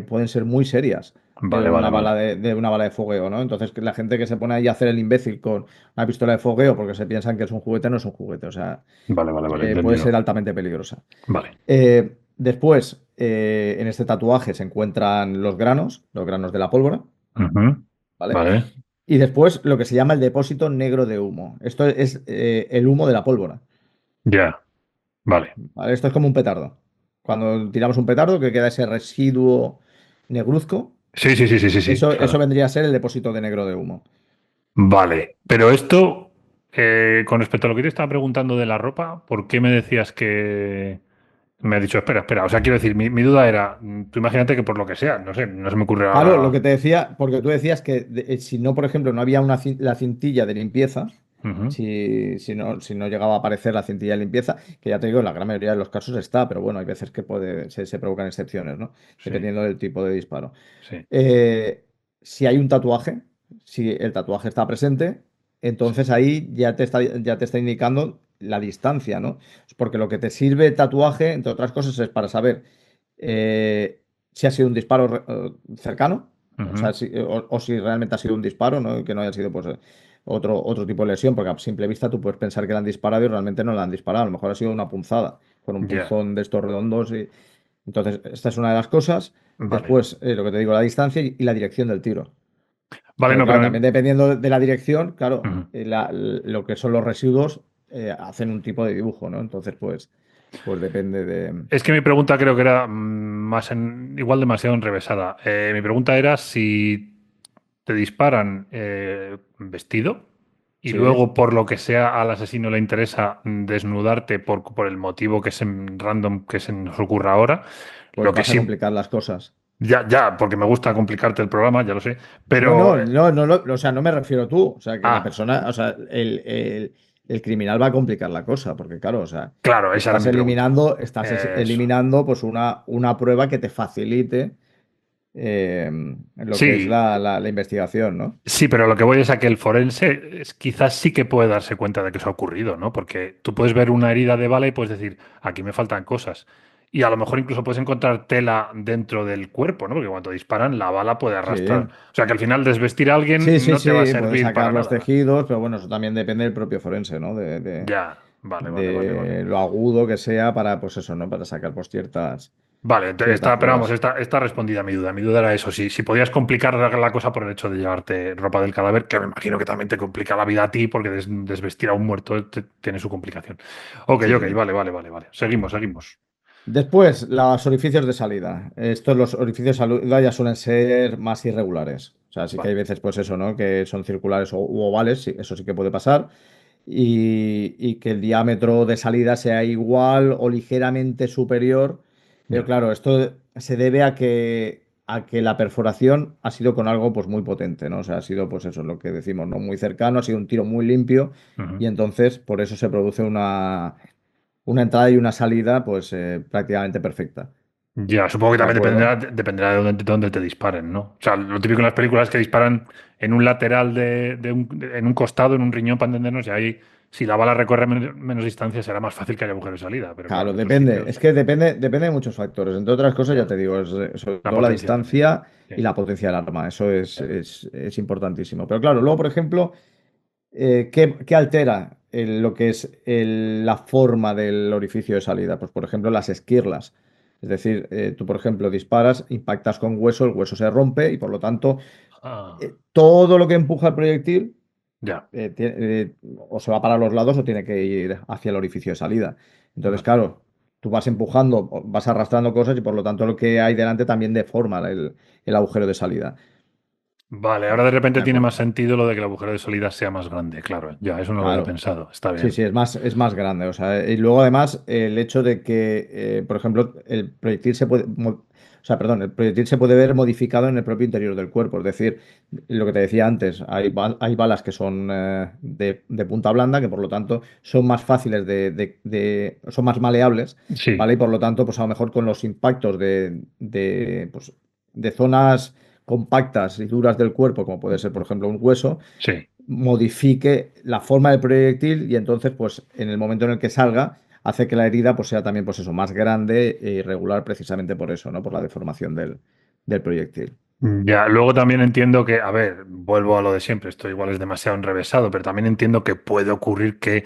pueden ser muy serias de vale, vale, una vale, bala de fogueo, ¿no? Entonces, que la gente que se pone ahí a hacer el imbécil con una pistola de fogueo porque se piensan que es un juguete, no es un juguete, o sea, vale, vale, vale, puede ser entendido. altamente peligrosa. Vale. Después, en este tatuaje se encuentran los granos de la pólvora, Ujú. ¿vale? Vale, Y después lo que se llama el depósito negro de humo. Esto es el humo de la pólvora, ya, vale. ¿vale? Esto es como un petardo. Cuando tiramos un petardo, que queda ese residuo negruzco, Sí, sí, sí, sí, sí, sí, eso claro. vendría a ser el depósito de negro de humo. Vale, pero esto, con respecto a lo que te estaba preguntando de la ropa, ¿por qué me decías que... Me ha dicho, espera, espera, o sea, quiero decir, mi duda era, tú imagínate que por lo que sea, no sé, no se me ocurre Claro, lo ahora... que te decía, porque tú decías que si no, por ejemplo, no había la cintilla de limpieza, Ujú. si no llegaba a aparecer la cintilla de limpieza, que ya te digo, en la gran mayoría de los casos está, pero bueno, hay veces que se provocan excepciones, ¿no? Sí, Dependiendo del tipo de disparo. sí. Si hay un tatuaje, si el tatuaje está presente, entonces ahí ya te está indicando la distancia, ¿no? Porque lo que te sirve el tatuaje, entre otras cosas, es para saber si ha sido un disparo cercano, o sea, Ujú. o si realmente ha sido un disparo, ¿no? Que no haya sido pues, otro tipo de lesión, porque a simple vista tú puedes pensar que le han disparado y realmente no le han disparado. A lo mejor ha sido una punzada con un Ya, punzón de estos redondos. Entonces, esta es una de las cosas. vale. Después, lo que te digo, la distancia y la dirección del tiro. Vale, Pero no, claro, pero también dependiendo de la dirección, claro, ujú. lo que son los residuos hacen un tipo de dibujo, ¿no? Entonces, pues depende de... Es que mi pregunta creo que era igual demasiado enrevesada. Mi pregunta era si te disparan vestido y Sí, luego, por lo que sea, al asesino le interesa desnudarte por el motivo que es random que se nos ocurra ahora. pues Lo que vas a sí, complicar las cosas. ya, porque me gusta complicarte el programa, ya lo sé, No, pero no, no, no, o sea, no me refiero a tú. O sea, que la ah, persona, o sea, el criminal va a complicar la cosa, porque claro, o sea, claro, esa era mi pregunta. estás Eso. eliminando pues una prueba que te facilite lo que es Sí, la investigación, ¿no? sí, pero lo que voy es a que el forense quizás sí que puede darse cuenta de que eso ha ocurrido, ¿no? Porque tú puedes ver una herida de bala y puedes decir, aquí me faltan cosas. Y a lo mejor incluso puedes encontrar tela dentro del cuerpo, ¿no? Porque cuando disparan, la bala puede arrastrar. Sí. O sea que al final desvestir a Sí, alguien sí, no te va a sí, puedes servir sacar para los nada. tejidos, pero bueno, eso también depende del propio forense, ¿no? Ya, vale. De lo agudo que sea para, pues eso, ¿no? Para sacar pues Vale, ciertas pero vamos, pruebas. está respondida mi duda. Mi duda era eso, si podías complicar la cosa por el hecho de llevarte ropa del cadáver, que me imagino que también te complica la vida a ti, porque desvestir a un muerto tiene su complicación. Ok, Sí. vale. Seguimos. Después, los orificios de salida. Estos, los orificios de salida ya suelen ser más irregulares. O sea, sí que hay Vale. veces, pues eso, ¿no? Que son circulares u ovales, sí, eso sí que puede pasar. Y que el diámetro de salida sea igual o ligeramente superior. Pero Ya. claro, esto se debe a que la perforación ha sido con algo pues muy potente, ¿no? O sea, ha sido pues eso, lo que decimos, ¿no? Muy cercano, ha sido un tiro muy limpio y Ujú. entonces por eso se produce una entrada y una salida pues prácticamente perfecta. Ya, supongo que ¿De también acuerdo? dependerá de dónde te disparen, ¿no? O sea, lo típico en las películas es que disparan en un lateral en un costado, en un riñón, para entendernos, y ahí, si la bala recorre menos distancia, será más fácil que haya agujero de salida. Pero claro, Claro, en otros depende. Es sitios, que depende de muchos factores. Entre otras cosas, ya ya, te digo, sobre la todo la potencia también. distancia Sí, y la potencia del arma. Eso es, ya. es importantísimo. Pero claro, luego, por ejemplo, ¿qué altera lo que es la forma del orificio de salida? Pues, por ejemplo, las esquirlas. Es decir, tú, por ejemplo, disparas, impactas con hueso, el hueso se rompe y por lo tanto, Ah, todo lo que empuja el proyectil ya, o se va para los lados o tiene que ir hacia el orificio de salida. Entonces, vale. claro, tú vas empujando, vas arrastrando cosas y por lo tanto lo que hay delante también deforma el agujero de salida. Vale, ahora de repente ¿De tiene más acuerdo? sentido lo de que el agujero de salida sea más grande, claro, ya, eso no lo había Claro. pensado, está Sí, bien. sí, es más grande. O sea, y luego además el hecho de que, por ejemplo, el proyectil se puede, o sea, perdón, el proyectil se puede ver modificado en el propio interior del cuerpo. Es decir, lo que te decía antes, hay balas que son de punta blanda, que por lo tanto son más fáciles son más maleables, Sí, ¿vale? Y por lo tanto, pues a lo mejor con los impactos pues, de zonas compactas y duras del cuerpo, como puede ser, por ejemplo, un hueso sí. modifique la forma del proyectil y entonces, pues, en el momento en el que salga, hace que la herida, pues, sea también, pues, eso, más grande e irregular precisamente por eso, ¿no? Por la deformación del proyectil. Ya, luego también entiendo que, a ver, vuelvo a lo de siempre, esto igual es demasiado enrevesado, pero también entiendo que puede ocurrir que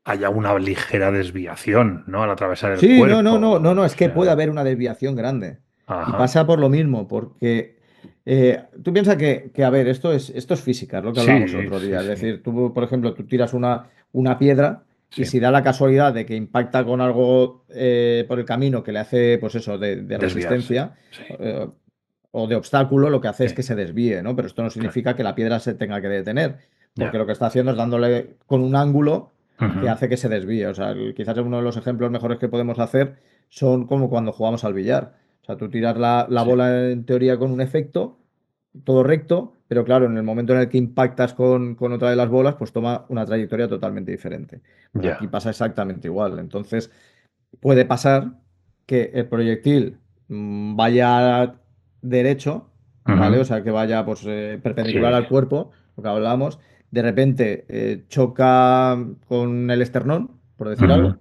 haya una ligera desviación, ¿no? Al atravesar el Sí, no, no, no, no, cuerpo, no, o es que puede sea, haber una desviación grande. Y ajá. pasa por lo mismo, porque tú piensas a ver, esto es física, es lo que hablábamos el Sí, otro sí, día. Es sí, decir, tú, por ejemplo, tú tiras una piedra y sí. si da la casualidad de que impacta con algo por el camino que le hace, pues eso, de Desviarse, resistencia sí, eh, o de obstáculo, lo que hace es sí, que se desvíe, ¿no? Pero esto no claro, significa que la piedra se tenga que detener, porque ya. lo que está haciendo es dándole con un ángulo que Ujú. hace que se desvíe. O sea, quizás uno de los ejemplos mejores que podemos hacer son como cuando jugamos al billar. O sea, tú tiras la Sí, bola en teoría con un efecto, todo recto, pero claro, en el momento en el que impactas con otra de las bolas, pues toma una trayectoria totalmente diferente. Pues aquí ya. pasa exactamente igual. Entonces, puede pasar que el proyectil vaya derecho ¿vale? O Ujú. sea, que vaya pues perpendicular Sí. al cuerpo, lo que hablábamos. De repente choca con el esternón, por decir Ujú. algo,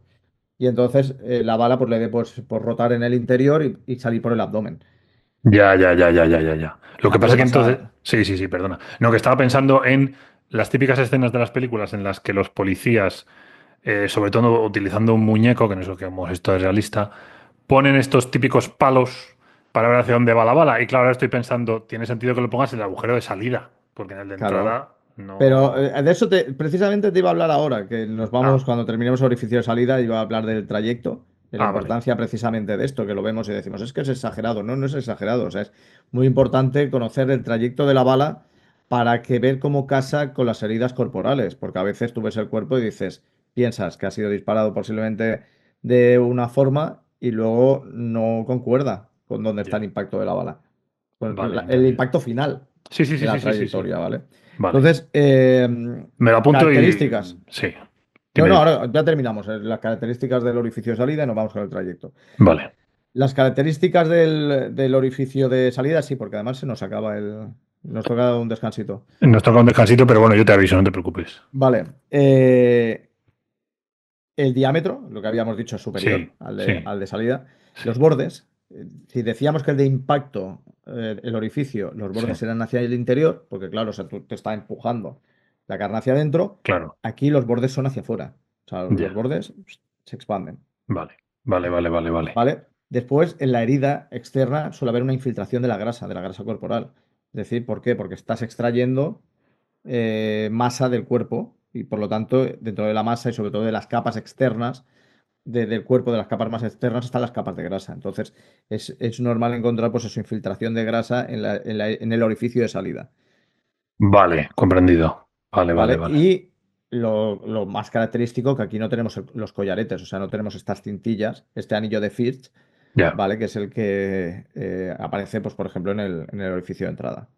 y entonces la bala pues le dé pues, por rotar en el interior y salir por el abdomen. Ya, ya, ya, ya, ya, ya, ya. Lo que Ya pasa puede que entonces. pasar, Sí, sí, sí, perdona. No, que estaba pensando en las típicas escenas de las películas en las que los policías, sobre todo utilizando un muñeco, que no es lo que hemos visto es realista, ponen estos típicos palos para ver hacia dónde va la bala. Y claro, ahora estoy pensando, tiene sentido que lo pongas en el agujero de salida, porque en el de claro. entrada Pero no. de eso precisamente te iba a hablar ahora, que nos vamos, Ah, cuando terminemos el orificio de salida, iba a hablar del trayecto, de la vale. importancia precisamente de esto, que lo vemos y decimos, es que es exagerado. No, no es exagerado. O sea, es muy importante conocer el trayecto de la bala para que ver cómo casa con las heridas corporales, porque a veces tú ves el cuerpo y dices, piensas que ha sido disparado posiblemente de una forma y luego no concuerda con dónde está el Ya. impacto de la bala, con Vale, el entendido. impacto final Sí, sí, de sí, la sí, sí, sí, sí. trayectoria, ¿vale? Vale. Entonces, Me lo apunto características. y. Sí, No, dime, no, dime. ahora ya terminamos. Las características del orificio de salida y nos vamos con el trayecto. Vale. Las características del orificio de salida, sí, porque además se nos acaba el. Nos toca un descansito. Nos toca un descansito, pero bueno, yo te aviso, no te preocupes. Vale. El diámetro, lo que habíamos dicho, es superior Sí, sí, al de salida. sí, Los bordes. Si decíamos que el de impacto, el orificio, los sí. bordes eran hacia el interior, porque claro, o sea, tú te está empujando la carne hacia adentro, Claro. aquí los bordes son hacia afuera. O sea, los Ya. bordes se expanden. Vale. Vale, vale, vale, vale. ¿Vale? Después, en la herida externa suele haber una infiltración de la grasa corporal. Es decir, ¿por qué? Porque estás extrayendo masa del cuerpo y por lo tanto, dentro de la masa y sobre todo de las capas externas del cuerpo, de las capas más externas, están las capas de grasa. Entonces, es normal encontrar pues eso, infiltración de grasa en el orificio de salida. Vale, comprendido. Vale, vale, ¿Vale? vale. Y lo más característico que aquí no tenemos los collaretes, o sea, no tenemos estas cintillas, este anillo de Firth, Ya. ¿vale? Que es el que aparece, pues, por ejemplo, en el orificio de entrada.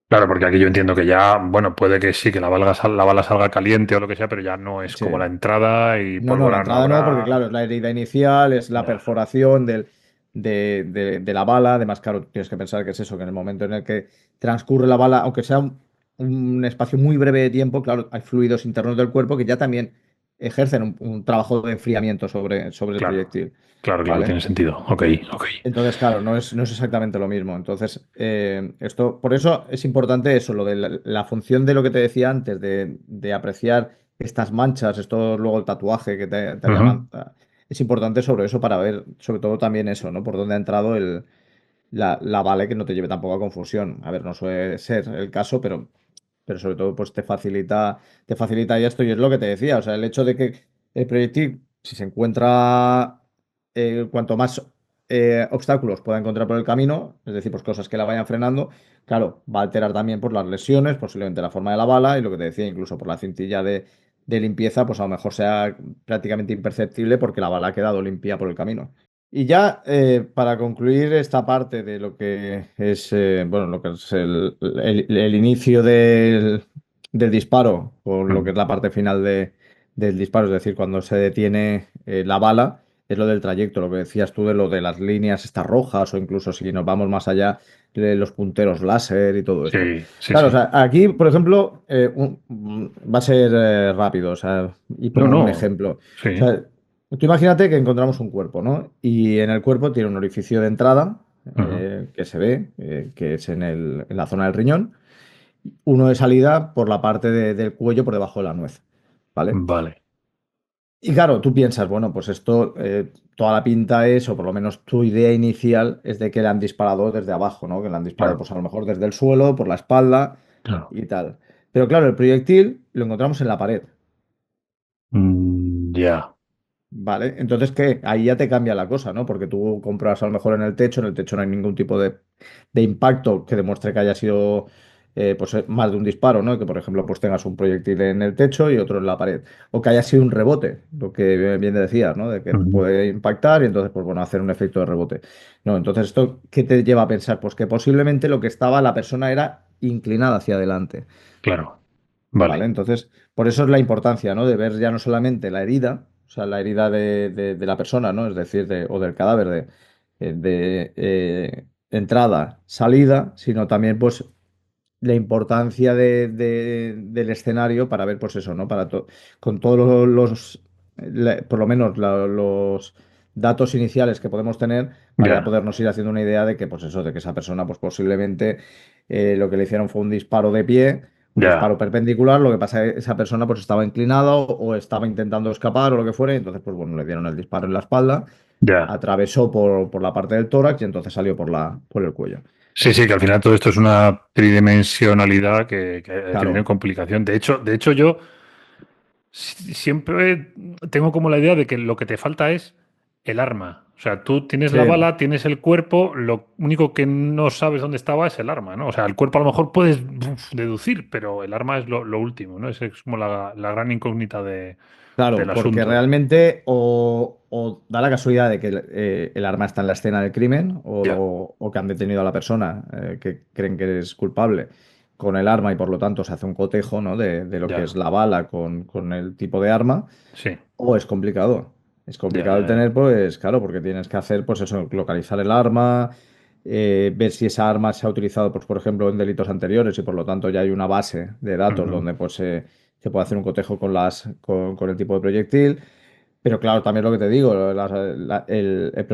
Claro, porque aquí yo entiendo que ya, bueno, puede que sí, que la bala salga caliente o lo que sea, pero ya no es Sí. como la entrada y No, no, la pólvora no entrada no, porque claro, habrá. es la herida inicial, es la Ya, perforación de la bala. Además, claro, tienes que pensar que es eso, que en el momento en el que transcurre la bala, aunque sea un espacio muy breve de tiempo, claro, hay fluidos internos del cuerpo que ya también ejercen un trabajo de enfriamiento sobre el claro. proyectil, Claro, claro, ¿vale? tiene sentido. Ok, ok. Entonces, claro, no es exactamente lo mismo. Entonces, por eso es importante eso, lo de la función de lo que te decía antes, de apreciar estas manchas, esto luego el tatuaje que te haría Ujú. es importante sobre eso para ver, sobre todo también eso, ¿no? Por dónde ha entrado la bala, que no te lleve tampoco a confusión. A ver, no suele ser el caso, pero sobre todo, pues te facilita ya esto. Y es lo que te decía, o sea, el hecho de que el proyectil, si se encuentra cuanto más obstáculos pueda encontrar por el camino, es decir, pues cosas que la vayan frenando, claro, va a alterar también por las lesiones, posiblemente la forma de la bala y lo que te decía, incluso por la cintilla de limpieza, pues a lo mejor sea prácticamente imperceptible porque la bala ha quedado limpia por el camino. Y ya para concluir esta parte de lo que es, bueno, lo que es el inicio del disparo, o lo que Ujú. es la parte final del disparo, es decir, cuando se detiene la bala, es lo del trayecto, lo que decías tú de lo de las líneas estas rojas, o incluso si nos vamos más allá, de los punteros láser y todo esto. Sí, sí, Claro, o sí. sea, aquí, por ejemplo, va a ser rápido, o sea, y No, pongo un no. ejemplo. O Sí. sea, tú imagínate que encontramos un cuerpo, ¿no? Y en el cuerpo tiene un orificio de entrada Ujú. que se ve, que es en la zona del riñón, uno de salida por la parte del cuello por debajo de la nuez, ¿vale? Vale. Y claro, tú piensas, bueno, pues esto, toda la pinta es, o por lo menos tu idea inicial es de que le han disparado desde abajo, ¿no? Que le han disparado, Claro. pues a lo mejor desde el suelo, por la espalda Claro. y tal. Pero claro, el proyectil lo encontramos en la pared. Ya. Vale, entonces, ¿qué? Ahí ya te cambia la cosa, ¿no? Porque tú compras a lo mejor en el techo no hay ningún tipo de impacto que demuestre que haya sido pues, más de un disparo, ¿no? Que por ejemplo pues tengas un proyectil en el techo y otro en la pared. O que haya sido un rebote, lo que bien decías, ¿no? De que Ujú. puede impactar y entonces, pues bueno, hacer un efecto de rebote. No, entonces, ¿esto qué te lleva a pensar? Pues que posiblemente lo que estaba la persona era inclinada hacia adelante. Claro. ¿Vale? Vale. Entonces, por eso es la importancia, ¿no? De ver ya no solamente la herida, o sea, la herida de la persona, ¿no? Es decir, o del cadáver, entrada, salida, sino también pues la importancia del escenario para ver, pues eso, ¿no? Con todos por lo menos los datos iniciales que podemos tener, para ya Ya, podernos ir haciendo una idea de que, pues eso, de que esa persona, pues posiblemente lo que le hicieron fue un disparo de pie, un ya, disparo perpendicular, lo que pasa es que esa persona pues estaba inclinada o estaba intentando escapar o lo que fuera, y entonces, pues bueno, le dieron el disparo en la espalda, ya. atravesó por la parte del tórax y entonces salió por el cuello. Sí, sí, que al final todo esto es una tridimensionalidad que tiene Claro, complicación. De hecho, yo siempre tengo como la idea de que lo que te falta es el arma. O sea, tú tienes la sí. bala, tienes el cuerpo, lo único que no sabes dónde estaba es el arma, ¿no? O sea, el cuerpo a lo mejor puedes deducir, pero el arma es lo último, ¿no? Esa es como la gran incógnita del Claro, porque asunto. realmente o da la casualidad de que el arma está en la escena del crimen Ya, o que han detenido a la persona que creen que es culpable con el arma y por lo tanto se hace un cotejo, ¿no? de lo que es ya, la bala con el tipo de arma, sí, o es complicado. Es ya, complicado el ya, ya. tener, pues claro, porque tienes que hacer, pues eso, localizar el arma, ver si esa arma se ha utilizado, pues por ejemplo, en delitos anteriores y por lo tanto ya hay una base de datos Ujú. donde pues se puede hacer un cotejo con el tipo de proyectil. Pero claro, también lo que te digo, la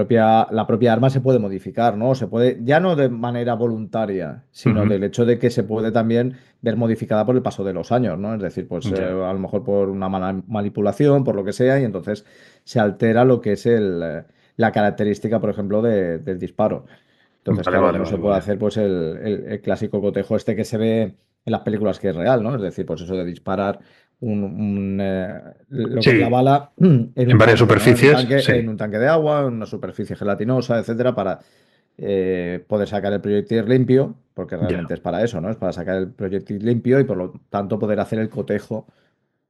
propia arma se puede modificar, ¿no? Se puede, ya no de manera voluntaria, sino Ujú. del hecho de que se puede también ver modificada por el paso de los años, ¿no? Es decir, pues Ya. a lo mejor por una mala manipulación, por lo que sea, y entonces se altera lo que es la característica, por ejemplo, del disparo. Entonces, Vale, claro, vale, no se vale, puede vale. hacer pues el clásico cotejo este que se ve en las películas que es real, ¿no? Es decir, pues eso de disparar lo que es la Sí, bala en en un varias tanque, ¿no? superficies, En sí. un tanque de agua, en una superficie gelatinosa, etcétera, para poder sacar el proyectil limpio, porque Ya. realmente es para eso, ¿no? Es para sacar el proyectil limpio y por lo tanto poder hacer el cotejo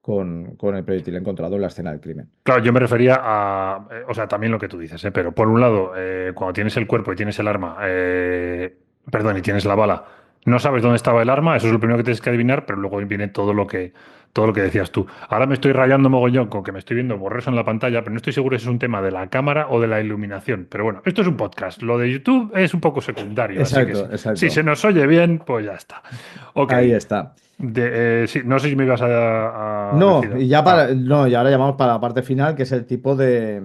con el proyectil encontrado en la escena del crimen. Claro, yo me refería a, o sea, también lo que tú dices, ¿eh? Pero por un lado, cuando tienes el cuerpo y tienes el arma, perdón, y tienes la bala, no sabes dónde estaba el arma, eso es lo primero que tienes que adivinar, pero luego viene todo lo que decías tú. Ahora me estoy rayando mogollón con que me estoy viendo borroso en la pantalla, pero no estoy seguro si es un tema de la cámara o de la iluminación. Pero bueno, esto es un podcast, lo de YouTube es un poco secundario, así que Exacto, si se exacto. nos oye bien, pues ya está. Ok, Ahí está. sí, no sé si me ibas a No, decir. y ya Ah, no, y ahora llamamos para la parte final, que es el tipo de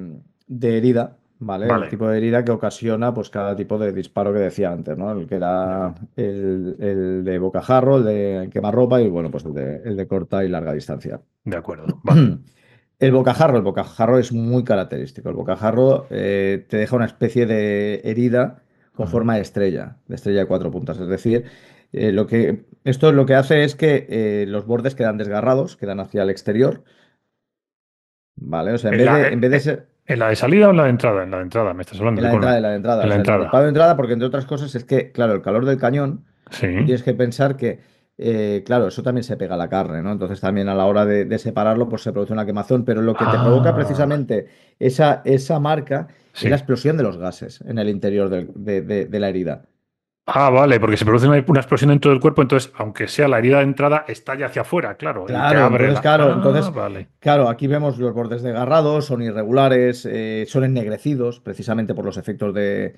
herida, ¿vale? El vale, tipo de herida que ocasiona pues cada tipo de disparo que decía antes, ¿no? El que de era acuerdo. el de bocajarro, el de quemarropa y bueno, pues el de corta y larga distancia. De acuerdo, vale. El bocajarro es muy característico. El bocajarro te deja una especie de herida con Ujú. forma de estrella de cuatro puntas. Es decir, esto lo que hace es que los bordes quedan desgarrados, quedan hacia el exterior, ¿vale? O sea, ¿En la, en vez de ser en la de salida o en la de entrada? En la de entrada, me estás hablando, en la de entrada, disculpa. en la de entrada, En o la sea, en el disparo entrada. de entrada, porque entre otras cosas es que, claro, el calor del cañón, tú Sí. tienes que pensar que, claro, eso también se pega a la carne, ¿no? Entonces también a la hora de separarlo, pues se produce una quemazón, pero lo que te provoca Ah, precisamente esa marca es la sí. explosión de los gases en el interior de la herida. Ah, vale, porque se produce una explosión dentro del cuerpo, entonces, aunque sea la herida de entrada, estalla hacia afuera, claro, y te Claro, abre entonces, la. claro, Ah, entonces, vale. claro, aquí vemos los bordes desgarrados, son irregulares, son ennegrecidos, precisamente por los efectos de De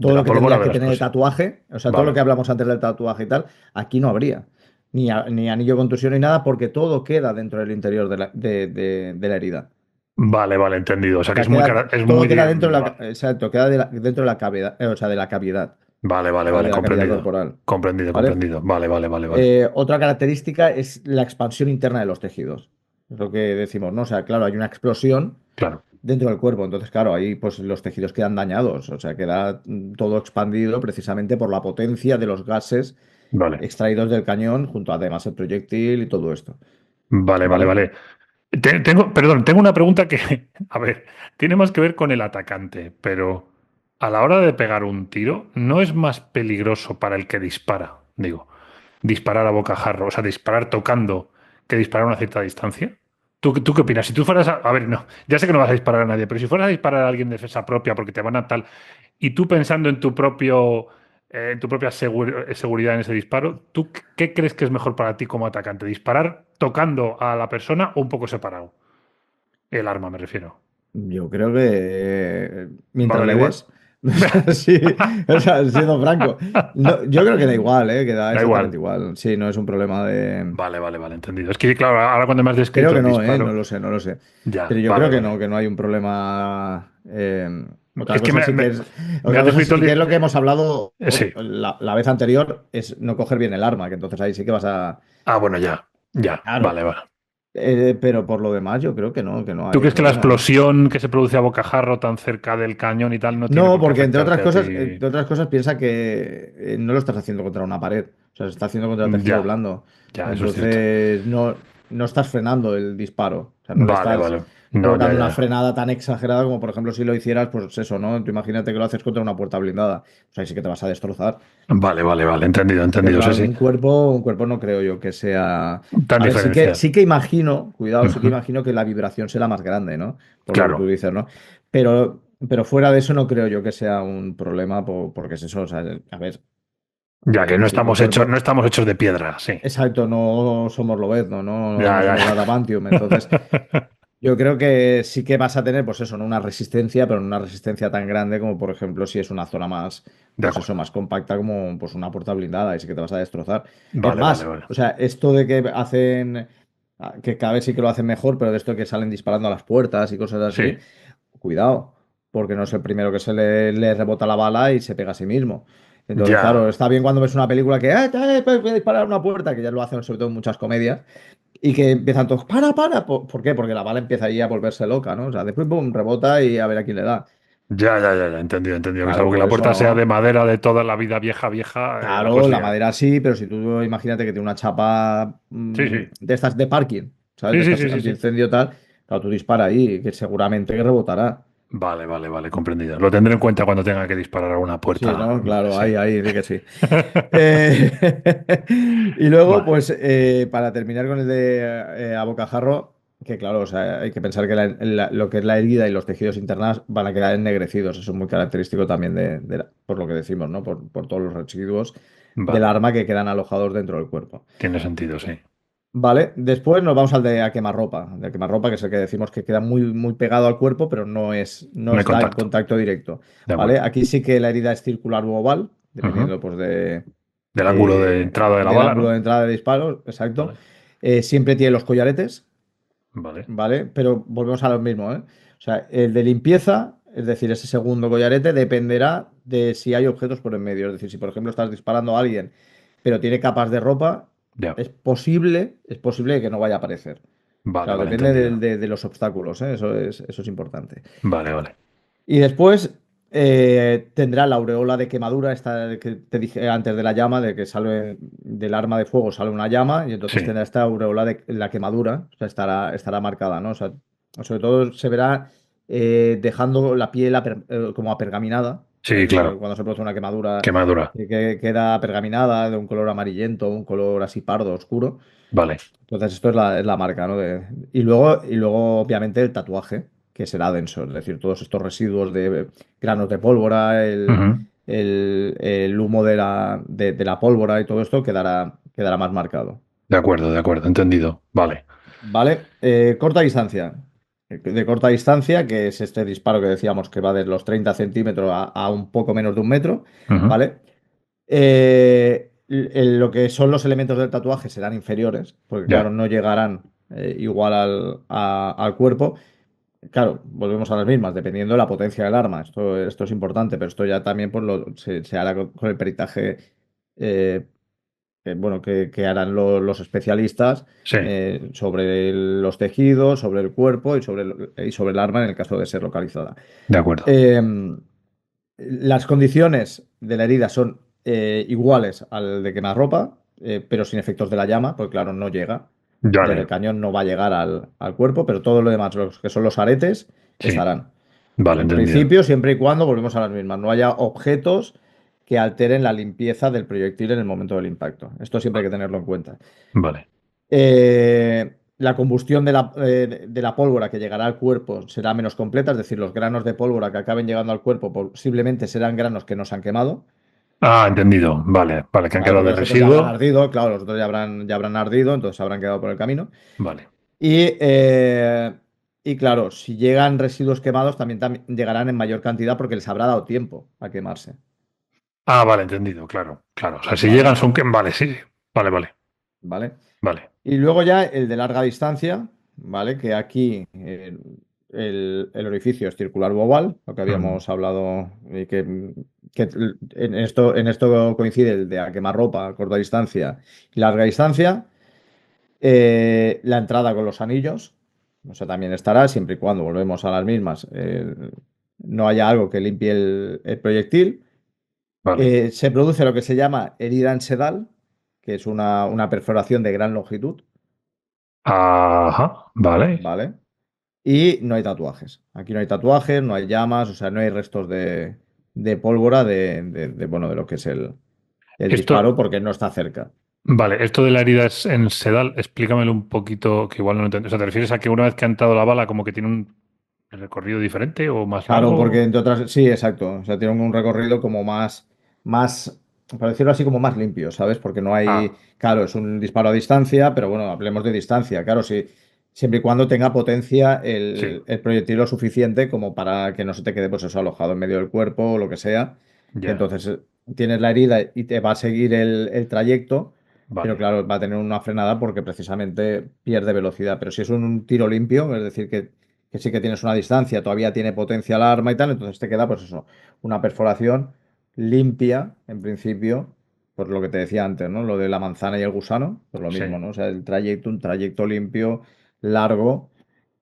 todo la lo que pólvora tendría de que la tener de explosión. tatuaje, o sea, todo lo Vale. que hablamos antes del tatuaje y tal, aquí no habría. Ni anillo de contusión ni nada, porque todo queda dentro del interior de la herida. Vale, vale, entendido. O O sea que sea, es muy. Es todo muy. queda dentro Vale. exacto, queda dentro de la cavidad, o sea, de la cavidad, Vale, vale, ¿vale? vale, De la cavidad comprendido. corporal, Comprendido, ¿vale? comprendido. Vale, vale, vale, vale. Otra característica es la expansión interna de los tejidos. Es lo que decimos, ¿no? O sea, claro, hay una explosión Claro. dentro del cuerpo. Entonces, claro, ahí pues los tejidos quedan dañados, o sea, queda todo expandido precisamente por la potencia de los gases Vale. extraídos del cañón, junto además el proyectil y todo esto, Vale, vale, ¿vale? vale. Perdón, tengo una pregunta que, a ver, tiene más que ver con el atacante, pero a la hora de pegar un tiro, ¿no es más peligroso para el que dispara? Digo, disparar a bocajarro, o sea, disparar tocando que disparar a una cierta distancia. ¿Tú qué opinas? Si tú fueras a ver, no, ya sé que no vas a disparar a nadie, pero si fueras a disparar a alguien de defensa propia porque te van a tal, y tú pensando en tu propia seguridad en ese disparo, ¿tú qué crees que es mejor para ti como atacante? ¿Disparar tocando a la persona o un poco separado? El arma, me refiero. Yo creo que Va a mientras dar le igual. des, Sí, o sea, siendo franco. Yo creo que da igual, ¿eh? Que da Da exactamente igual. igual. Sí, no es un problema de. Vale, vale, vale, entendido. Es que, claro, ahora cuando me has Creo descrito que el no, ¿eh? No disparo, lo sé, no lo sé. Pero ya, yo creo vale, vale. que no hay un problema. Otra Es que cosa sí que es. me has Otra cosa descrito sí que es lo que hemos hablado Sí. la vez anterior, es no coger bien el arma, que entonces ahí sí que vas a. Ah, bueno, ya, ya, Claro. vale, vale. Pero por lo demás, yo creo que no ¿Tú hay crees que la problema, ¿eh? explosión que se produce a bocajarro tan cerca del cañón y tal no tiene No, por qué porque afectarte a ti? entre otras cosas piensa que no lo estás haciendo contra una pared, o sea, se está haciendo contra tejido Ya, blando. ya, eso es cierto. Entonces, no estás frenando el disparo, o sea, no le Vale, estás vale. No, ya, colocando una ya. frenada tan exagerada como, por ejemplo, si lo hicieras, pues eso, ¿no? Tú imagínate que lo haces contra una puerta blindada, o sea, ahí sí que te vas a destrozar. Vale, vale, vale. Entendido, Pero entendido. Sí, claro, sí. un cuerpo no creo yo que sea. Tan A ver, diferencial. sí que imagino, cuidado, sí que Ujú. imagino que la vibración será más grande, ¿no? Por lo que tú Claro. dices, ¿no? Pero fuera de eso no creo yo que sea un problema, porque es eso, o sea, a ver, Ya que si tu cuerpo. no estamos hechos de piedra, sí. Exacto, no somos Lobezno, no Ya, ya, somos ya. Adamantium, entonces. Yo creo que sí que vas a tener, pues eso, ¿no? Una resistencia, pero no una resistencia tan grande como, por ejemplo, si es una zona más, De pues eso, acuerdo. más compacta como pues una puerta blindada y sí que te vas a destrozar. Es Vale, vale, más, vale. o sea, esto de que hacen, que cada vez sí que lo hacen mejor, pero de esto que salen disparando a las puertas y cosas Sí, así, cuidado, porque no es el primero que le rebota la bala y se pega a sí mismo. Entonces, ya, claro, está bien cuando ves una película que voy a disparar a una puerta, que ya lo hacen sobre todo en muchas comedias, y que empiezan todos, para. ¿Por qué? Porque la bala empieza ahí a volverse loca, ¿no? O sea, después, boom, rebota y a ver a quién le da. ya, ya, ya, ya. Entendido, entendido. Que Claro, salvo que por la eso puerta sea de no. madera de toda la vida vieja, vieja, la Claro, puedes la liar. madera sí, pero si tú imagínate que tiene una chapa Sí, sí. de estas de parking, ¿sabes? Sí, De sí, estas sí, sí, sí. antiincendio tal, claro, tú dispara ahí, que seguramente que rebotará. Vale, vale, vale, comprendido. Lo tendré en cuenta cuando tenga que disparar a una Sí, puerta. ¿no? Claro, Sí. ahí, sí que sí. Y luego, Vale. pues, para terminar con el de a bocajarro, que claro, o sea, hay que pensar que lo que es la herida y los tejidos internos van a quedar ennegrecidos. Eso es muy característico también por lo que decimos, ¿no? Por todos los residuos del Vale. arma que quedan alojados dentro del cuerpo. Tiene sentido, sí. Vale, después nos vamos al de a quemarropa. De quemarropa, que es el que decimos que queda muy, muy pegado al cuerpo, pero no No hay está en contacto. contacto directo. De ¿Vale? acuerdo. Aquí sí que la herida es circular u oval, Ujú. dependiendo pues Del ángulo de entrada de la del bala, ángulo ¿no? de entrada de disparo, exacto. Vale. Siempre tiene los collaretes, Vale. ¿vale? Pero volvemos a lo mismo, ¿eh? O sea, el de limpieza, es decir, ese segundo collarete, dependerá de si hay objetos por en medio. Es decir, si por ejemplo estás disparando a alguien, pero tiene capas de ropa, Ya. es posible que no vaya a aparecer. Vale, Claro, vale, depende entendido. de los obstáculos, ¿eh? Eso es importante. Vale, vale. Y después tendrá la aureola de quemadura, esta que te dije antes de la llama, de que sale del arma de fuego, sale una llama, y entonces Sí. tendrá esta aureola de la quemadura, o sea, estará marcada, ¿no? O sea, sobre todo se verá dejando la piel como apergaminada, Sí, ¿sabes? claro. Cuando se produce una quemadura Quemadura. que queda pergaminada, de un color amarillento, un color así pardo, oscuro. Vale. Entonces, esto es la marca, ¿no? Y luego, obviamente, el tatuaje, que será denso, es decir, todos estos residuos de granos de pólvora, Ujú. el humo de la pólvora y todo esto quedará más marcado. De acuerdo, entendido. Vale. ¿Vale? Corta distancia. De corta distancia, que es este disparo que decíamos que va de los 30 centímetros a un poco menos de un metro, Ujú. ¿vale? Lo que son los elementos del tatuaje serán inferiores, porque claro, Ya. no llegarán igual al cuerpo. Claro, volvemos a las mismas, dependiendo de la potencia del arma. Esto es importante, pero esto ya también pues, se hará con el peritaje eh, bueno, que harán los especialistas Sí. sobre los tejidos, sobre el cuerpo y sobre el arma en el caso de ser localizada. De acuerdo. Eh, las condiciones de la herida son iguales al de quemarropa, pero sin efectos de la llama, porque claro, no llega. Ya Desde el veo. cañón no va a llegar al cuerpo, pero todo lo demás, los que son los aretes, Sí. estarán. Vale, En entendido. principio, siempre y cuando volvemos a las mismas, no haya objetos que alteren la limpieza del proyectil en el momento del impacto. Esto siempre hay que tenerlo en cuenta. Vale. La combustión de la pólvora que llegará al cuerpo será menos completa, es decir, los granos de pólvora que acaben llegando al cuerpo posiblemente serán granos que no se han quemado, Ah, entendido. Vale, vale, que han ¿vale? quedado Porque de los otros ya habrán residuo. ardido, claro, los otros ya habrán ardido, entonces habrán quedado por el camino. Vale. Y, eh, Y claro, si llegan residuos quemados, también llegarán en mayor cantidad porque les habrá dado tiempo a quemarse. Ah, vale, entendido, claro, claro. O sea, si ¿Vale? llegan son que... Vale, sí, sí. Vale, vale, ¿Vale? vale. Y luego ya el de larga distancia, ¿vale? Que aquí el orificio es circular u oval, lo que Mm, habíamos hablado, y que en esto coincide el de a quemarropa, corta distancia y larga distancia. La entrada con los anillos, o sea, también estará, siempre y cuando volvemos a las mismas, no haya algo que limpie el proyectil. vale. Se produce lo que se llama herida en sedal, que es una perforación de gran longitud, Ajá, vale. ¿vale? Y no hay tatuajes. Aquí no hay tatuajes, no hay llamas, o sea, no hay restos de pólvora bueno, de lo que es el disparo Esto, porque no está cerca. vale, esto de la herida es en sedal, explícamelo un poquito, que igual no lo entiendo. O sea, ¿te refieres a que una vez que ha entrado la bala, como que tiene un recorrido diferente o más Claro, porque largo? entre otras, sí, exacto. O sea, tiene un recorrido como más, para decirlo así, como más limpio, ¿sabes? Porque no hay, Ah, claro, es un disparo a distancia, pero bueno, hablemos de distancia. Claro, sí, siempre y cuando tenga potencia sí, el proyectil lo suficiente como para que no se te quede, pues eso, alojado en medio del cuerpo o lo que sea. Que ya, entonces tienes la herida y te va a seguir el trayecto, pero vale. claro, va a tener una frenada porque precisamente pierde velocidad. Pero si es un tiro limpio, es decir, que sí que tienes una distancia, todavía tiene potencia el arma y tal, entonces te queda pues eso, una perforación limpia, en principio, por lo que te decía antes, ¿no? Lo de la manzana y el gusano, pues lo Sí. mismo, ¿no? O sea, un trayecto limpio, largo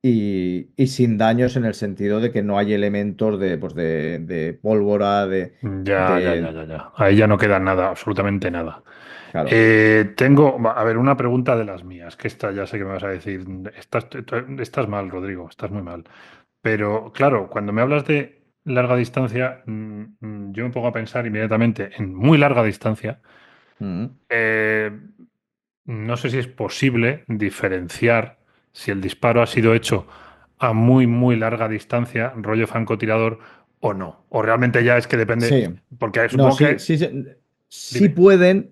y sin daños en el sentido de que no hay elementos de pólvora, Ya, ya, ya, de... ya, ya. Ahí ya no queda nada, absolutamente nada. Claro. A ver, una pregunta de las mías, que esta ya sé que me vas a decir, estás mal, Rodrigo, estás muy mal. Pero claro, cuando me hablas de larga distancia, yo me pongo a pensar inmediatamente en muy larga distancia. Mm. Eh, no sé si es posible diferenciar si el disparo ha sido hecho a muy, muy larga distancia, rollo francotirador, o no. O realmente ya es que depende, Sí. porque No, supongo sí, que... sí, sí, sí Dime. pueden,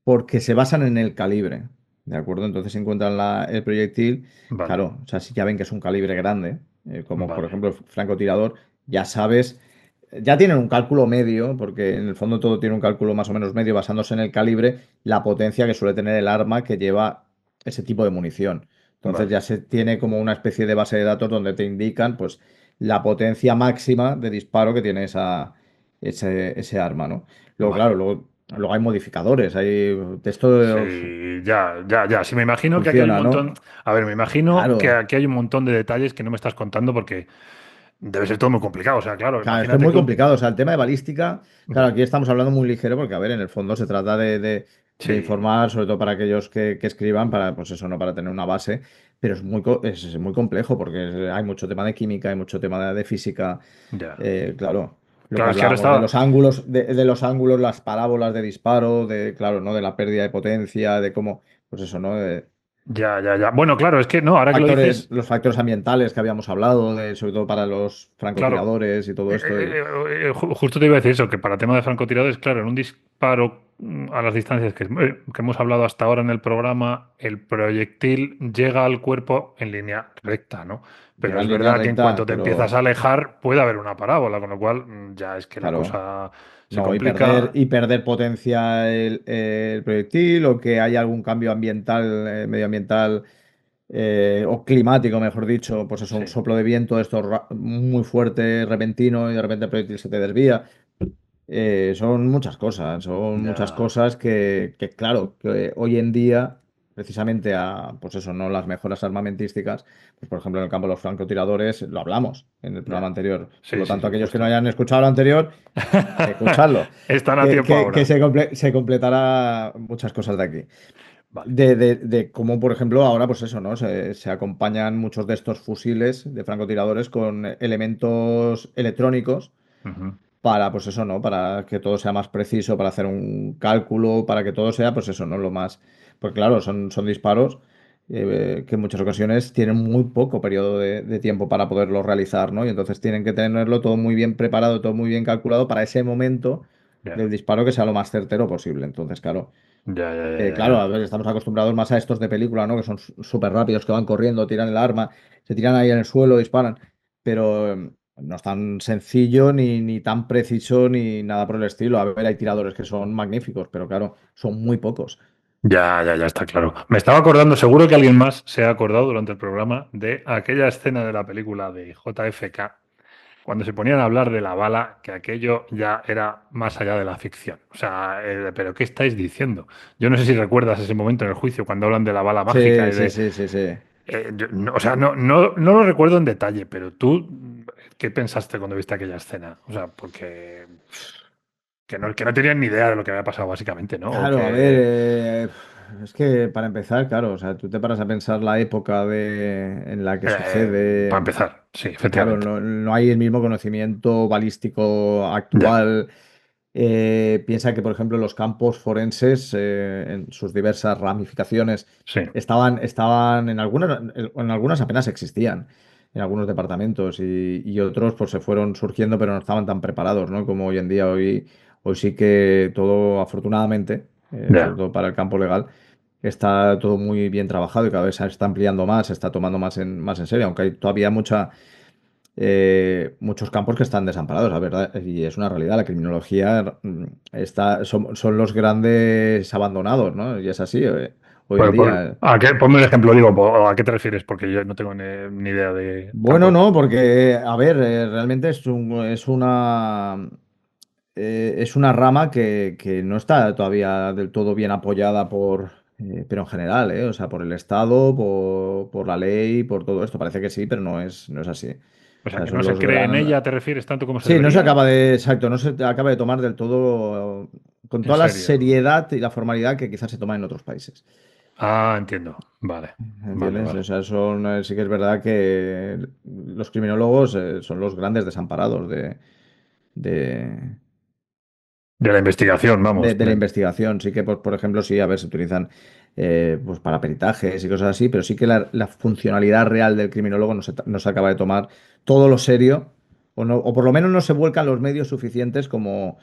porque se basan en el calibre, ¿de acuerdo? Entonces si encuentran el proyectil, Vale, claro, o sea, si ya ven que es un calibre grande, como por vale, ejemplo el francotirador, ya sabes, ya tienen un cálculo medio, porque en el fondo todo tiene un cálculo más o menos medio basándose en el calibre, la potencia que suele tener el arma que lleva ese tipo de munición. Entonces vale, ya se tiene como una especie de base de datos donde te indican pues la potencia máxima de disparo que tiene ese arma, ¿no? Luego, claro, vale. luego hay modificadores, de esto Sí, ya, ya, ya. Sí, me imagino que aquí hay un funciona, montón. ¿no? A ver, me imagino que Claro, aquí hay un montón de detalles que no me estás contando porque debe ser todo muy complicado. O sea, claro, claro, es que es imagínate muy que un. complicado. O sea, el tema de balística, claro, Ya, aquí estamos hablando muy ligero porque, a ver, en el fondo se trata de sí, informar, sobre todo para aquellos que escriban, para, pues eso, no para tener una base, pero es muy complejo porque hay mucho tema de química, hay mucho tema de física, ya. claro. Lo que Claro, es que ahora hablábamos de estaba. los ángulos, de los ángulos, las parábolas de disparo, claro, ¿no? De la pérdida de potencia, de cómo, pues eso, ¿no? Ya, ya, ya. Bueno, claro, es que no, ahora que lo dices. Los factores ambientales que habíamos hablado, sobre todo para los Claro, francotiradores y todo esto. justo te iba a decir eso, que para tema de francotiradores, claro, en un disparo a las distancias que hemos hablado hasta ahora en el programa, el proyectil llega al cuerpo en línea recta, ¿no? Pero Llega es en línea verdad que en recta, cuanto te empiezas a pero alejar puede haber una parábola, con lo cual ya es que la claro, cosa se no, y complica. perder potencia el proyectil o que haya algún cambio ambiental, medioambiental o climático, mejor dicho, pues eso, un Sí, soplo de viento, esto muy fuerte, repentino y de repente el proyectil se te desvía. Son muchas ya. cosas claro, que hoy en día, precisamente pues eso, no las mejoras armamentísticas, pues por ejemplo en el campo de los francotiradores, lo hablamos en el programa Ya. anterior. Por Sí, lo sí, tanto, sí, aquellos que no justo. hayan escuchado lo anterior, escuchadlo, Están a que, tiempo que- que ahora. se completará muchas cosas de aquí. Vale. De cómo, por ejemplo, ahora, pues eso, ¿no? Se acompañan muchos de estos fusiles de francotiradores con elementos electrónicos Ujú. para, pues eso, ¿no? Para que todo sea más preciso, para hacer un cálculo, para que todo sea, pues eso, ¿no? Lo más. Porque claro, son disparos que en muchas ocasiones tienen muy poco periodo de tiempo para poderlos realizar, ¿no? Y entonces tienen que tenerlo todo muy bien preparado, todo muy bien calculado para ese momento Ya, del disparo que sea lo más certero posible. Entonces, claro. ya, ya, ya, ya, Claro, ya. a ver, estamos acostumbrados más a estos de película, ¿no? Que son súper rápidos, que van corriendo, tiran el arma, se tiran ahí en el suelo, disparan. Pero no es tan sencillo ni tan preciso ni nada por el estilo. A ver, hay tiradores que son magníficos, pero claro, son muy pocos. Ya, ya, ya está claro. Me estaba acordando, seguro que alguien más se ha acordado durante el programa de aquella escena de la película de JFK, cuando se ponían a hablar de la bala, que aquello ya era más allá de la ficción. O sea, pero ¿qué estáis diciendo? Yo no sé si recuerdas ese momento en el juicio cuando hablan de la bala mágica Sí, y sí, de... sí, sí, sí. o sea, no lo recuerdo en detalle, pero tú, ¿qué pensaste cuando viste aquella escena? O sea, porque que no tenían ni idea de lo que había pasado, básicamente, ¿no? O Claro, a ver, que... es que para empezar, claro, o sea, tú te paras a pensar la época en la que sucede. para empezar, sí, Claro, efectivamente. no hay el mismo conocimiento balístico Ya, actual. Piensa que, por ejemplo, los campos forenses, en sus diversas ramificaciones, sí. estaban en algunas apenas existían, en algunos departamentos, y otros pues se fueron surgiendo, pero no estaban tan preparados, ¿no? Como hoy en día. Hoy sí que todo, afortunadamente, sobre Ya. todo para el campo legal, está todo muy bien trabajado y cada vez se está ampliando más, se está tomando más en serio, aunque hay todavía muchos campos que están desamparados, la verdad, y es una realidad. La criminología son los grandes abandonados, ¿no? Y es así, hoy en Pero, día. ponme un ejemplo, digo, ¿a qué te refieres? Porque yo no tengo ni idea de Bueno, tampoco. no, porque, a ver, realmente es una rama que no está todavía del todo bien apoyada pero en general, o sea, por el Estado, por la ley, por todo esto. Parece que sí, pero no es así. O O sea, sea, que no son se los cree en gran. ella, ¿te refieres tanto como se Sí, no se debería? acaba de, exacto, no se acaba de tomar del todo con En toda la serio. seriedad y la formalidad que quizás se toma en otros países. Ah, entiendo. Vale, vale, ¿Entiendes? O vale. sea, sí que es verdad que los criminólogos son los grandes desamparados de, De la investigación, vamos. de la investigación. Sí que, pues, por ejemplo, sí, a ver, se utilizan pues para peritajes y cosas así, pero sí que la funcionalidad real del criminólogo no se acaba de tomar todo lo serio, o por lo menos no se vuelcan los medios suficientes como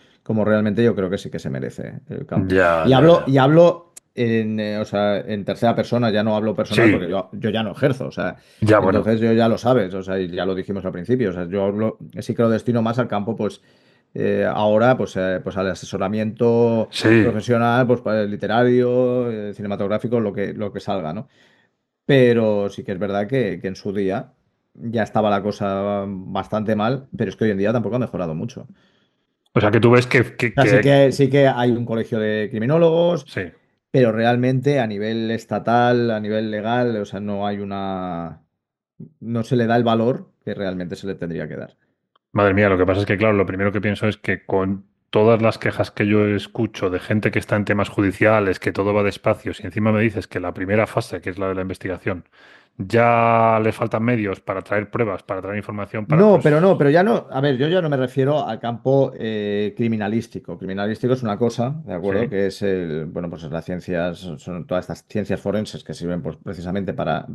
realmente yo creo que sí que se merece el campo. Ya, Y ya, hablo, ya. y hablo o sea, en tercera persona, ya no hablo personal Sí, porque yo ya no ejerzo, o sea, ya, bueno. entonces yo ya lo sabes, o sea, y ya lo dijimos al principio, o sea, sí que lo destino más al campo, pues ahora, pues al asesoramiento Sí. profesional, pues para el literario, cinematográfico, lo que salga, ¿no? Pero sí que es verdad que en su día ya estaba la cosa bastante mal, pero es que hoy en día tampoco ha mejorado mucho. O sea, que tú ves O sea, sí que hay un colegio de criminólogos, sí. pero realmente a nivel estatal, a nivel legal, o sea, no se le da el valor que realmente se le tendría que dar. Madre mía, lo que pasa es que, claro, lo primero que pienso es que con todas las quejas que yo escucho de gente que está en temas judiciales, que todo va despacio, si encima me dices que la primera fase, que es la de la investigación, ya le faltan medios para traer pruebas, para traer información, para, No, pues, pero ya no, a ver, yo ya no me refiero al campo criminalístico. Criminalístico es una cosa, ¿de sí, acuerdo? Que es bueno, pues las ciencias, son todas estas ciencias forenses que sirven pues, precisamente para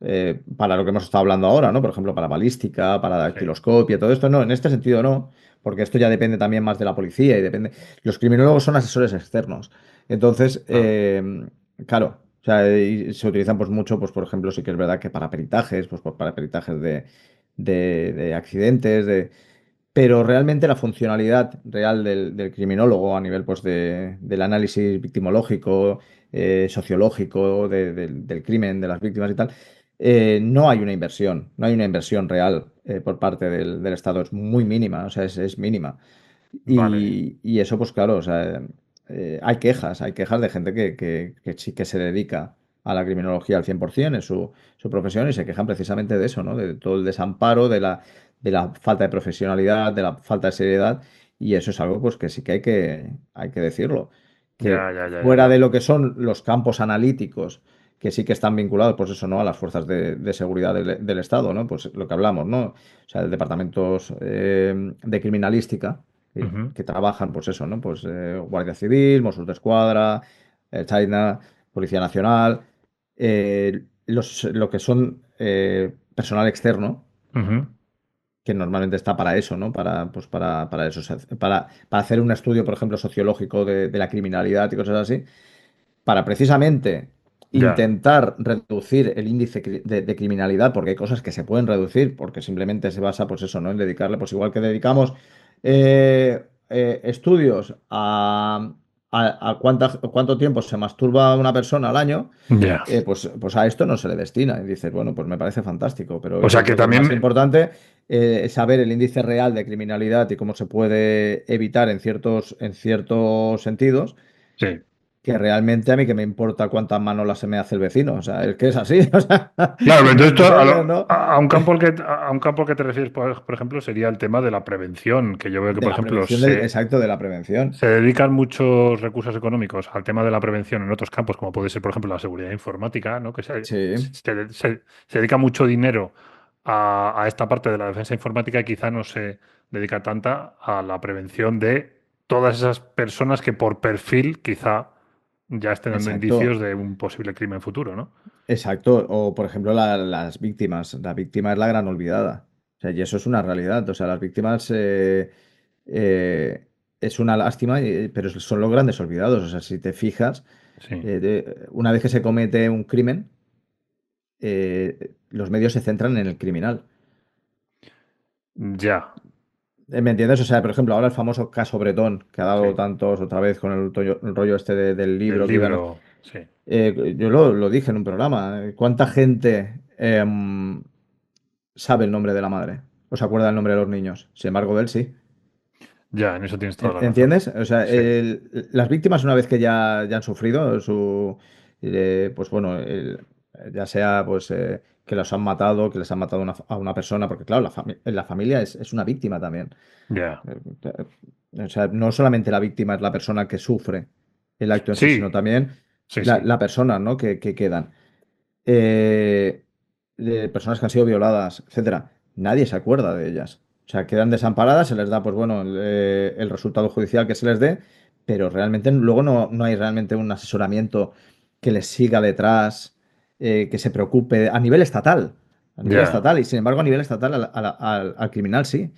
lo que hemos estado hablando ahora, ¿no? Por ejemplo, para balística, para sí, dactiloscopia, todo esto, no, en este sentido no, porque esto ya depende también más de la policía y depende. Los criminólogos son asesores externos. Entonces, ah, claro, o sea, y se utilizan pues mucho, pues por ejemplo, sí que es verdad que para peritajes, pues para peritajes de accidentes, pero realmente la funcionalidad real del criminólogo a nivel pues del análisis victimológico, sociológico del crimen, de las víctimas y tal, no hay una inversión real por parte del Estado, es muy mínima, o sea, es mínima. vale, Y eso, pues claro, o sea, hay quejas de gente que sí que se dedica a la criminología al 100%, es su profesión, y se quejan precisamente de eso, ¿no? De todo el desamparo, de la falta de profesionalidad, de la falta de seriedad, y eso es algo pues que sí que hay que decirlo. Que ya, ya, ya, ya, fuera de ya, lo que son los campos analíticos, que sí que están vinculados, pues eso, ¿no? A las fuerzas de seguridad del Estado, ¿no? Pues lo que hablamos, ¿no? O sea, departamentos de criminalística ujú, que trabajan, pues eso, ¿no? Pues Guardia Civil, Mossos de Escuadra, China, Policía Nacional, lo que son personal externo, ujú, que normalmente está para eso, ¿no? Pues para eso, para hacer un estudio, por ejemplo, sociológico de la criminalidad y cosas así, para precisamente Ya, intentar reducir el índice de criminalidad, porque hay cosas que se pueden reducir, porque simplemente se basa, pues eso, ¿no? En dedicarle, pues igual que dedicamos estudios a cuánto tiempo se masturba una persona al año, ya. pues a esto no se le destina. Y dices, bueno, pues me parece fantástico, pero O sea yo que creo que es más también, importante saber el índice real de criminalidad y cómo se puede evitar en ciertos sentidos, sí. que realmente a mí que me importa cuántas manolas se me hace el vecino. O sea, es que es así. O sea, Claro, pero entonces ¿me entiendes, no? a un campo a un campo al que te refieres, por ejemplo, sería el tema de la prevención, que yo veo que, De por la ejemplo, prevención, exacto, de la prevención. se dedican muchos recursos económicos al tema de la prevención en otros campos, como puede ser, por ejemplo, la seguridad informática, ¿no? Que Sí, se dedica mucho dinero a esta parte de la defensa informática y quizá no se dedica tanta a la prevención de todas esas personas que por perfil quizá ya estén dando indicios exacto. de un posible crimen futuro, ¿no? Exacto, o por ejemplo las víctimas. La víctima es la gran olvidada. O sea, y eso es una realidad. O sea, las víctimas eh, es una lástima, pero son los grandes olvidados. O sea, si te fijas, Sí, una vez que se comete un crimen, los medios se centran en el criminal. ya, ¿Me entiendes? O sea, por ejemplo, ahora el famoso caso Bretón, que ha dado sí. tantos otra vez con el rollo este del Del libro que iban a... libro, sí. Yo lo dije en un programa. ¿Cuánta gente sabe el nombre de la madre? ¿O se acuerda el nombre de los niños? Sin embargo, de él sí. Ya, en eso tienes toda la razón. ¿Entiendes? O sea, Sí, las víctimas, una vez que ya han sufrido pues bueno, ya sea pues que los han matado, que les han matado a una persona, porque claro, la familia es una víctima también. ya. O sea, no solamente la víctima es la persona que sufre el acto en sí, sino Sí, también sí, sí. la persona, ¿no? que quedan. eh, de personas que han sido violadas, etcétera, nadie se acuerda de ellas. O sea, quedan desamparadas, se les da, pues bueno, el resultado judicial que se les dé, pero realmente luego no hay realmente un asesoramiento que les siga detrás, que se preocupe a nivel estatal. A nivel Ya. estatal, y sin embargo, a nivel estatal al criminal sí.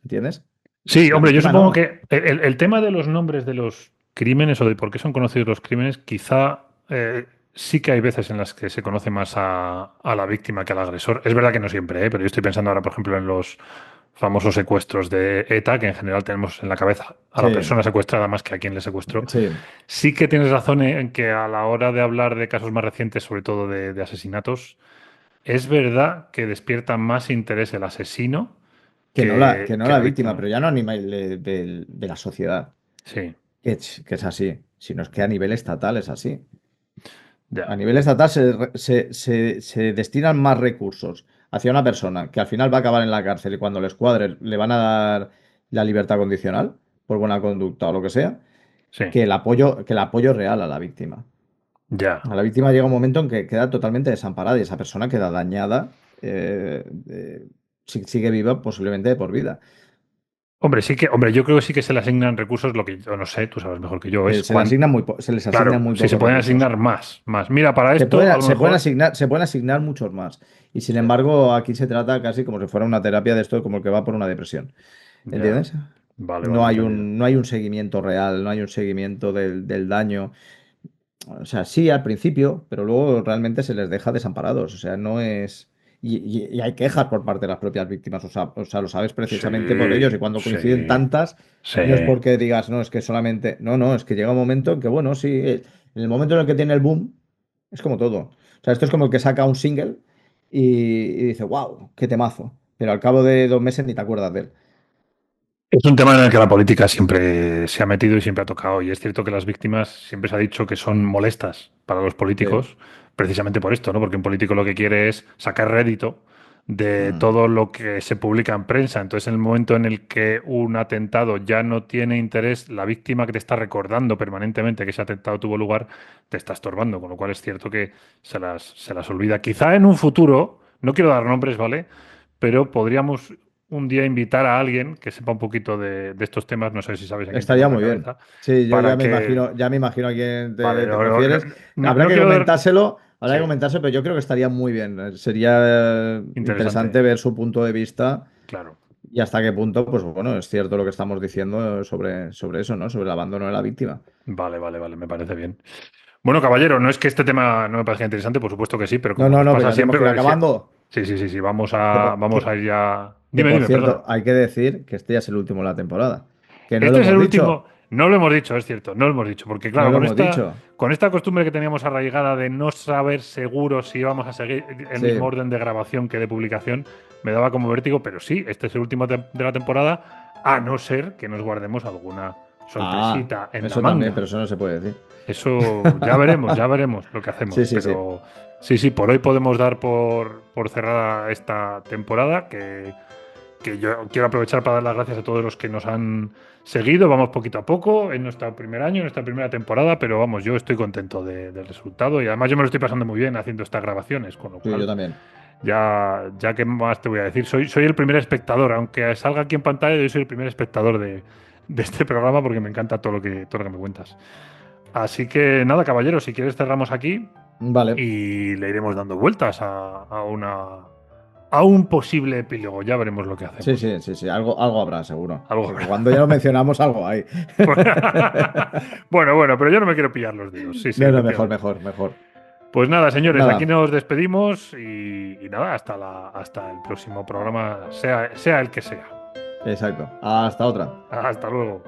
¿Entiendes? Sí, La hombre, yo víctima supongo no. que el tema de los nombres de los crímenes o de por qué son conocidos los crímenes, quizá sí que hay veces en las que se conoce más a la víctima que al agresor. Es verdad que no siempre, pero yo estoy pensando ahora, por ejemplo, en los famosos secuestros de ETA, que en general tenemos en la cabeza a la Sí, persona secuestrada más que a quien le secuestró. sí. Sí que tienes razón en que a la hora de hablar de casos más recientes, sobre todo de asesinatos, es verdad que despierta más interés el asesino Que no que la la víctima, víctima. pero ya no a nivel de la sociedad, Sí, que es así, sino es que a nivel estatal es así. A ya, nivel estatal se destinan más recursos hacia una persona que al final va a acabar en la cárcel y cuando les cuadre le van a dar la libertad condicional por buena conducta o lo que sea, sí, que el apoyo real a la víctima. ya. A la víctima llega un momento en que queda totalmente desamparada y esa persona queda dañada, sigue viva posiblemente de por vida. Hombre, sí que, hombre, yo creo que sí que se le asignan recursos, lo que yo no sé, tú sabes mejor que yo, es Se les asignan claro, muy si se pocos pueden recursos. asignar más. Mira, para esto, a lo mejor, Se pueden asignar muchos más. Y sin sí, embargo, aquí se trata casi como si fuera una terapia de esto, como el que va por una depresión. ya, ¿Entiendes? vale, vale, entendido. No hay un seguimiento real, no hay un seguimiento del daño. O sea, sí al principio, pero luego realmente se les deja desamparados. O sea, no es. Y hay quejas por parte de las propias víctimas. O sea, lo sabes precisamente por ellos. Sí, Y cuando sí, coinciden tantas, sí. no es porque digas, no, es que solamente. No, no, es que llega un momento en que, bueno, sí, en el momento en el que tiene el boom, es como todo. O sea, esto es como el que saca un single y dice, wow, qué temazo. Pero al cabo de 2 meses ni te acuerdas de él. Es un tema en el que la política siempre se ha metido y siempre ha tocado. Y es cierto que las víctimas siempre se ha dicho que son molestas para los Sí. políticos, precisamente por esto, ¿no? Porque un político lo que quiere es sacar rédito de Mm. todo lo que se publica en prensa. Entonces, en el momento en el que un atentado ya no tiene interés, la víctima que te está recordando permanentemente que ese atentado tuvo lugar, te está estorbando. Con lo cual es cierto que se las olvida. Quizá en un futuro, no quiero dar nombres, ¿vale? Pero podríamos un día invitar a alguien que sepa un poquito de estos temas, no sé si sabes a quién tengo Estaría en la muy bien. cabeza, Sí, yo para que... ya me imagino a quién Vale, te refieres. Habrá no que quiero dar... comentárselo, Habrá Sí, que comentarse, pero yo creo que estaría muy bien. Sería interesante, interesante ver su punto de vista claro. y hasta qué punto, pues bueno, es cierto lo que estamos diciendo sobre eso, ¿no? Sobre el abandono de la víctima. Vale, vale, vale, me parece bien. Bueno, caballero, no es que este tema no me parezca interesante, por supuesto que sí, pero No, como no, nos no, pero pasa ya tenemos siempre que ir con el... acabando. Sí, sí, sí, sí, Que por, vamos a ir ya... que Dime, por dime, perdona. cierto, hay que decir que este ya es el último de la temporada. Que no lo Este es el hemos último, dicho. no lo hemos dicho, es cierto, no lo hemos dicho, porque No claro, lo hemos dicho. con esta costumbre que teníamos arraigada de no saber seguro si íbamos a seguir el Sí. mismo orden de grabación que de publicación, me daba como vértigo, pero sí, este es el último de la temporada, a no ser que nos guardemos alguna Ah, sorpresita en la eso también, manga. pero eso no se puede decir. Eso ya veremos lo que hacemos. Sí, sí, sí. Pero sí, sí, por hoy podemos dar por cerrada esta temporada, que yo quiero aprovechar para dar las gracias a todos los que nos han seguido. Vamos poquito a poco en nuestro primer año, en nuestra primera temporada, pero vamos, yo estoy contento del resultado y además yo me lo estoy pasando muy bien haciendo estas grabaciones, con lo Sí, yo cual también. ya que más te voy a decir, soy el primer espectador, aunque salga aquí en pantalla, yo soy el primer espectador de este programa porque me encanta todo lo que me cuentas. Así que nada, caballero, si quieres cerramos aquí Vale. y le iremos dando vueltas a un posible epílogo. Ya veremos lo que Sí, hacemos. sí, sí, sí. Algo habrá, seguro. Algo Porque habrá. cuando ya lo mencionamos, algo hay. Bueno, bueno, pero yo no me quiero pillar los dedos. Sí, sí, No, no, mejor, efectivamente. mejor, mejor. Pues nada, señores, aquí Nada, nos despedimos y nada, hasta el próximo programa, sea el que sea. exacto. Hasta otra. Hasta luego.